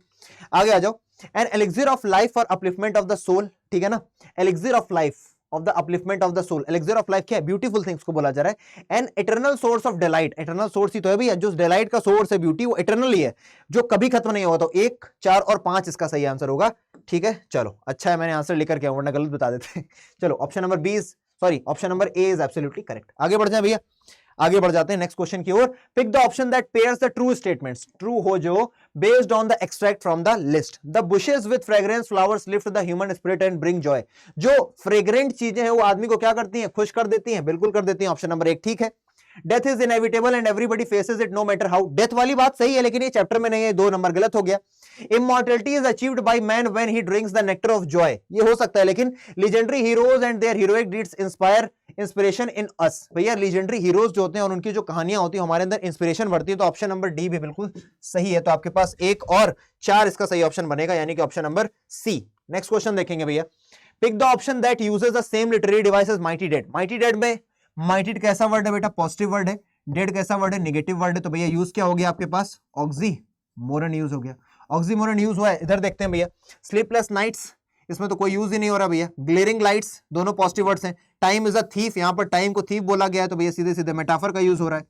आगे आ जाओ। An elixir of life for upliftment of the soul, ठीक है ना, elixir of life of the upliftment of the soul, elixir of life क्या है, ब्यूटीफुल थिंग्स को बोला जा रहा है। An eternal source of delight, eternal source ही तो है भैया, जो डिलाइट का सोर्स है ब्यूटी, वो इटर्नल ही है, जो कभी खत्म नहीं होगा। तो 1 4 और 5 इसका सही आंसर होगा, ठीक है। चलो अच्छा है मैंने आंसर लेकर के वरना गलत बता देते चलो option number B, sorry option number A is absolutely correct. आगे बढ़ जाए भैया, आगे बढ़ जाते हैं नेक्स्ट क्वेश्चन की ओर। Pick the option that pairs the true statements, true हो जो, based on the extract from the list. The bushes with fragrance flowers lift the human spirit and bring joy. जो फ्रेग्रेंट चीजें हैं वो आदमी को क्या करती हैं, खुश कर देती हैं, बिल्कुल कर देती हैं, ऑप्शन नंबर 1 ठीक है। Death is inevitable and everybody faces it no matter how, death वाली बात सही है लेकिन ये चैप्टर में नहीं है, 2 नंबर गलत हो गया। Immortality is achieved by man when he drinks the nectar of joy, ये हो सकता है, लेकिन legendary heroes and their heroic deeds inspire inspiration in us, भैया लीजेंडरी हीरोज जो होते हैं और उनकी जो कहानियां होती है हमारे अंदर इंस्पिरेशन बढ़ती है, तो ऑप्शन नंबर डी भी बिल्कुल सही है। तो आपके पास 1 और 4 इसका सही ऑप्शन बनेगा, यानी कि option number C. Next question देखेंगे भैया। Pick the option that uses the same literary device as mighty dead. Mighty dead में माइटी कैसा वर्ड है बेटा, पॉजिटिव वर्ड है, डेड कैसा वर्ड है, नेगेटिव वर्ड है, तो भैया यूज क्या हो गया आपके पास, ऑक्सीमोरन यूज हो गया, ऑक्सीमोरन यूज हुआ है। इधर देखते हैं भैया, स्लीपलेस नाइट्स, इसमें तो कोई यूज ही नहीं हो रहा भैया। ग्लेयरिंग लाइट्स, दोनों पॉजिटिव वर्ड्स हैं। टाइम इज अ थीफ, यहां पर टाइम को थीफ बोला गया है, तो भैया सीधे सीधे मेटाफर का यूज हो रहा है।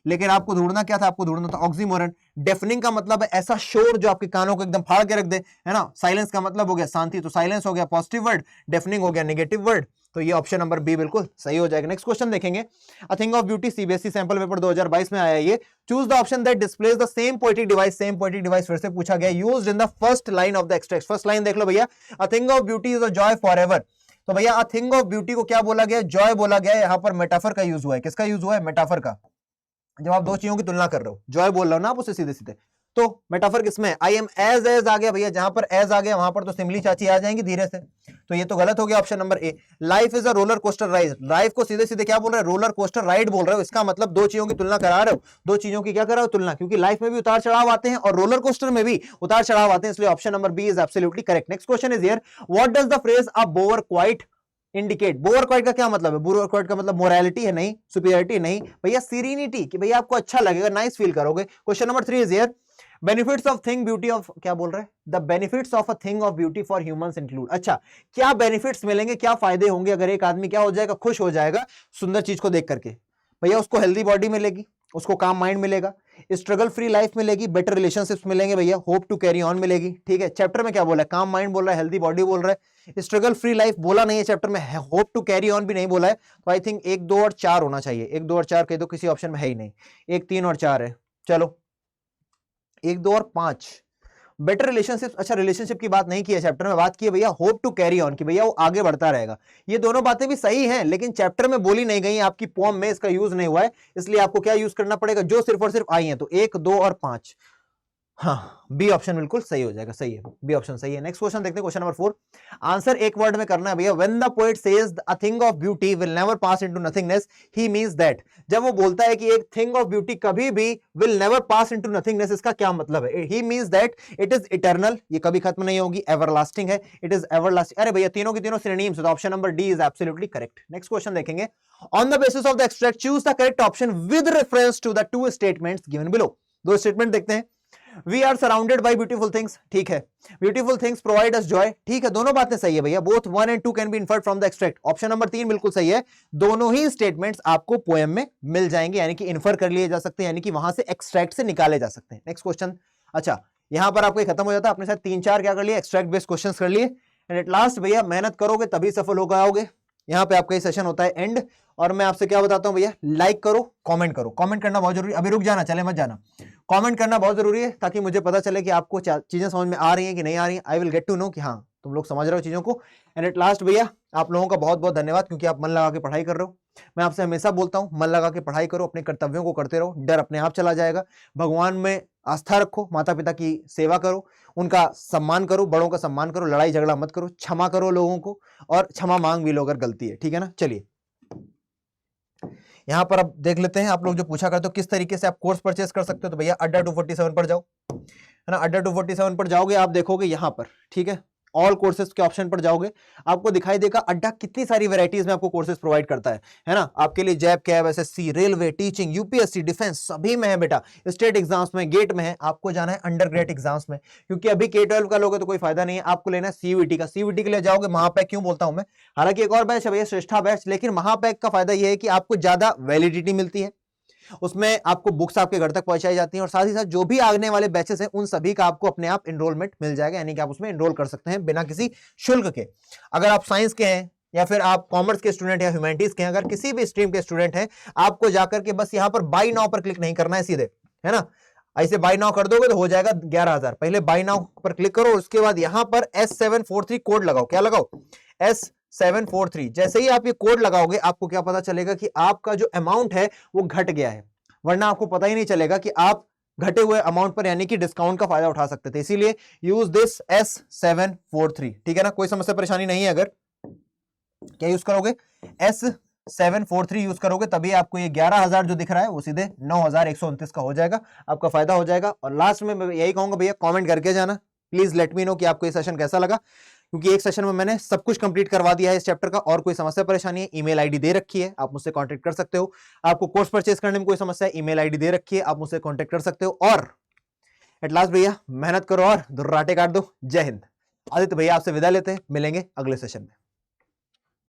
लेकिन आपको ढूंढना क्या था, आपको ढूंढना था ऑक्सीमोरन। डेफनिंग का मतलब है ऐसा शोर जो आपके कानों को एकदम फाड़ के रख दे, है ना। साइलेंस का मतलब हो गया शांति, तो साइलेंस हो गया पॉजिटिव वर्ड, डेफनिंग हो गया नेगेटिव वर्ड, तो ये ऑप्शन नंबर बी बिल्कुल सही हो जाएगा। नेक्स्ट क्वेश्चन देखेंगे। अ thing of beauty, CBSE sample paper 2022 में आया ये। Choose the option that displays the same poetic device, same poetic device फिर से पूछा गया, used in the first line of the extract. First line देख लो भैया, अ thing of beauty is a joy forever, तो भैया अ थिंग ऑफ ब्यूटी को क्या बोला गया, जॉय बोला गया। यहां पर मेटाफर का यूज हुआ है, किसका यूज हुआ है, मेटाफर का। जब आप 2 चीजों की तुलना कर रहे हो, जॉय बोल रहे हो ना आप उसे सीधे सीधे, तो मेटाफर किसमें, आई एम एज आ गया भैया, जहां पर एज आ गया वहां पर तो सिमली चाची आ जाएंगी धीरे से, तो ये तो गलत हो गया option number A. Life is a roller coaster ride, life को सीधे सीधे क्या बोल रहे हो, रोलर कोस्टर राइड बोल रहे हो, इसका मतलब 2 चीजों की तुलना करा रहे हो, 2 चीजों की क्या कर रहे हो, तुलना, क्योंकि लाइफ में भी उतार चढ़ाव आते हैं और रोलर कोस्टर में भी उतार चढ़ाव आते हैं, इसलिए option number B is absolutely correct. Next question is here, what does the phrase a bower quiet indicate. Bower quiet का क्या मतलब है, बोअर क्वाइट का मतलब मोरालिटी है, नहीं सुपीरियरिटी नहीं भैया, सीरेनिटी, कि भैया आपको अच्छा लगेगा, नाइस फील करोगे। Question number 3 is here, benefits of thing beauty of, क्या बोल रहे हैं, the benefits of a thing of beauty for humans include. अच्छा, क्या बेनिफिट्स मिलेंगे, क्या फायदे होंगे अगर एक आदमी क्या हो जाएगा, खुश हो जाएगा सुंदर चीज को देख करके। भैया उसको हेल्दी बॉडी मिलेगी, उसको काम माइंड मिलेगा, स्ट्रगल फ्री लाइफ मिलेगी, बेटर रिलेशनशिप्स मिलेंगे भैया, होप टू कैरी ऑन मिलेगी, ठीक है। चैप्टर में क्या बोला है, काम माइंड बोल रहा है, हेल्दी बॉडी बोल रहा है, स्ट्रगल फ्री लाइफ बोला नहीं है चैप्टर में, होप टू कैरी ऑन भी नहीं बोला है, तो आई थिंक 1 2 और 4 होना चाहिए। 1 2 और 4 कह दो, किसी ऑप्शन में है ही नहीं, 1 3 और 4 है, चलो 1 2 और 5। बेटर रिलेशनशिप, अच्छा रिलेशनशिप की बात नहीं की है चैप्टर में, बात की है भैया होप टू कैरी ऑन, कि भैया वो आगे बढ़ता रहेगा। ये दोनों बातें भी सही हैं, लेकिन चैप्टर में बोली नहीं गई, आपकी पोएम में इसका यूज नहीं हुआ है, इसलिए आपको क्या यूज करना पड़ेगा, जो सिर्फ और सिर्फ आई है, तो 1 2 और 5, हाँ बी ऑप्शन बिल्कुल सही हो जाएगा, सही है, बी ऑप्शन सही है। नेक्स्ट क्वेश्चन देखते हैं, क्वेश्चन नंबर 4। आंसर एक वर्ड में करना है भैया। When the poet says a thing of beauty will never pass into nothingness, he means that. जब वो बोलता है कि एक थिंग ऑफ ब्यूटी कभी भी will never pass into nothingness, इसका क्या मतलब है, he means that it is eternal, ये कभी खत्म नहीं होगी, एवरलास्टिंग है, इट इज एवरलास्टिंग। अरे भैया तीनों की तीनों सिनोनिम्स, तो option number D is absolutely correct. Next question देखेंगे। On the basis of the extract choose the correct option with reference to the 2 statements given below. 2 statement देखते हैं। We are surrounded by beautiful things, ठीक है। Beautiful things provide us joy, ठीक है, दोनों बातें सही है भैया। Both 1 and 2 can be inferred from the extract, option number 3 बिल्कुल सही है। दोनों ही स्टेटमेंट्स आपको पोएम में मिल जाएंगे, यानी कि इन्फर कर लिए जा सकते हैं, यानी कि वहां से एक्सट्रैक्ट से निकाले जा सकते हैं। नेक्स्ट क्वेश्चन, अच्छा यहां पर आपको खत्म हो जाता है, अपने साथ 3 4 क्या कर लिए, एक्सट्रैक्ट बेस्ड क्वेश्चंस कर लिए, एंड एट लास्ट भैया मेहनत करोगे तभी सफल हो पाओगे। यहाँ पे आपका ये सेशन होता है एंड, और मैं आपसे क्या बताता हूँ भैया, लाइक करो, कमेंट करो, कमेंट करना बहुत जरूरी है। अभी रुक जाना, चले मत जाना, कमेंट करना बहुत जरूरी है, ताकि मुझे पता चले कि आपको चीजें समझ में आ रही हैं कि नहीं आ रही हैं। I will get to know कि हाँ तुम लोग समझ रहे हो चीजों को। एंड एट लास्ट भैया आप लोगों का बहुत बहुत धन्यवाद, क्योंकि आप मन लगा के पढ़ाई कर रहे हो। मैं आपसे हमेशा बोलता हूं मन लगा के पढ़ाई करो, अपने कर्तव्यों को करते रहो, डर अपने आप चला जाएगा। भगवान में आस्था रखो, माता पिता की सेवा करो, उनका सम्मान करो, बड़ों का सम्मान करो, लड़ाई झगड़ा मत करो, क्षमा करो लोगों को, और क्षमा मांग भी लो अगर गलती है, ठीक है ना। चलिए यहां पर अब देख लेते हैं, आप लोग जो पूछा करते हो किस तरीके से आप कोर्स परचेस कर सकते हो, तो भैया अड्डा 247 पर जाओ, है ना। अड्डा 247 पर जाओगे, आप देखोगे यहां पर, ठीक है, ऑल कोर्सेज के ऑप्शन पर जाओगे, आपको दिखाई देगा अड्डा कितनी सारी वैरायटीज में आपको कोर्सेज प्रोवाइड करता है ना। आपके लिए JAIIB, CAIIB, SSC, railway, teaching, UPSC, defence सभी में है बेटा। स्टेट एग्जाम्स में, गेट में है, आपको जाना है अंडर ग्रेड एग्जाम्स में, क्योंकि अभी K12 का लोगे तो कोई फायदा नहीं है, आपको लेना है सीयूईटी का। सीयूईटी के लिए जाओगे महापैक, क्यों बोलता हूं मैं, हालांकि एक और बैच है भैया श्रेष्ठा बैच, लेकिन महापैक का फायदा यह है कि आपको ज्यादा वैलिडिटी मिलती है, उसमें आपको बुक्स आपके घर तक पहुंचाई जाती हैं, और साथ ही साथ जो भी आने वाले बैचेस हैं उन सभी का आपको अपने आप एनरोलमेंट मिल जाएगा, यानी कि आप उसमें एनरोल कर सकते हैं बिना किसी शुल्क के। अगर आप साइंस के हैं या फिर आप कॉमर्स के स्टूडेंट या ह्यूमैनिटीज के हैं, अगर किसी भी स्ट्रीम के स्टूडेंट हैं, आपको जाकर के बस यहां पर बाय नाउ पर क्लिक नहीं करना है सीधे, है ना। ऐसे बाय नाउ कर दोगे तो हो जाएगा 11,000। पहले बाय नाउ पर क्लिक करो, उसके बाद यहां पर S743 कोड लगाओ। क्या लगाओ? S743। जैसे ही आप ये कोड लगाओगे, आपको क्या पता चलेगा कि आपका जो अमाउंट है वो घट गया है, वरना आपको पता ही नहीं चलेगा कि आप घटे हुए अमाउंट पर यानी कि डिस्काउंट का फायदा उठा सकते थे। इसीलिए यूज दिस S743, ठीक है ना। कोई समस्या परेशानी नहीं है। अगर क्या यूज करोगे, S743 यूज करोगे, तभी आपको ये 11,000 जो दिख रहा है वो सीधे 9,129 का हो जाएगा, आपका फायदा हो जाएगा। और लास्ट में मैं यही कहूंगा भैया, कमेंट करके जाना, प्लीज लेट मी नो कि आपको ये सेशन कैसा लगा, क्योंकि एक सेशन में मैंने सब कुछ कंप्लीट करवा दिया है इस चैप्टर का। और कोई समस्या परेशानी है, ईमेल आईडी दे रखी है, आप मुझसे कांटेक्ट कर सकते हो। आपको कोर्स परचेस करने में कोई समस्या है, ईमेल आईडी दे रखी है, आप मुझसे कांटेक्ट कर सकते हो। और एट लास्ट भैया मेहनत करो और दुर्राटे काट दो। जय हिंद। आदित्य भैया आपसे विदा लेते हैं, मिलेंगे अगले सेशन में।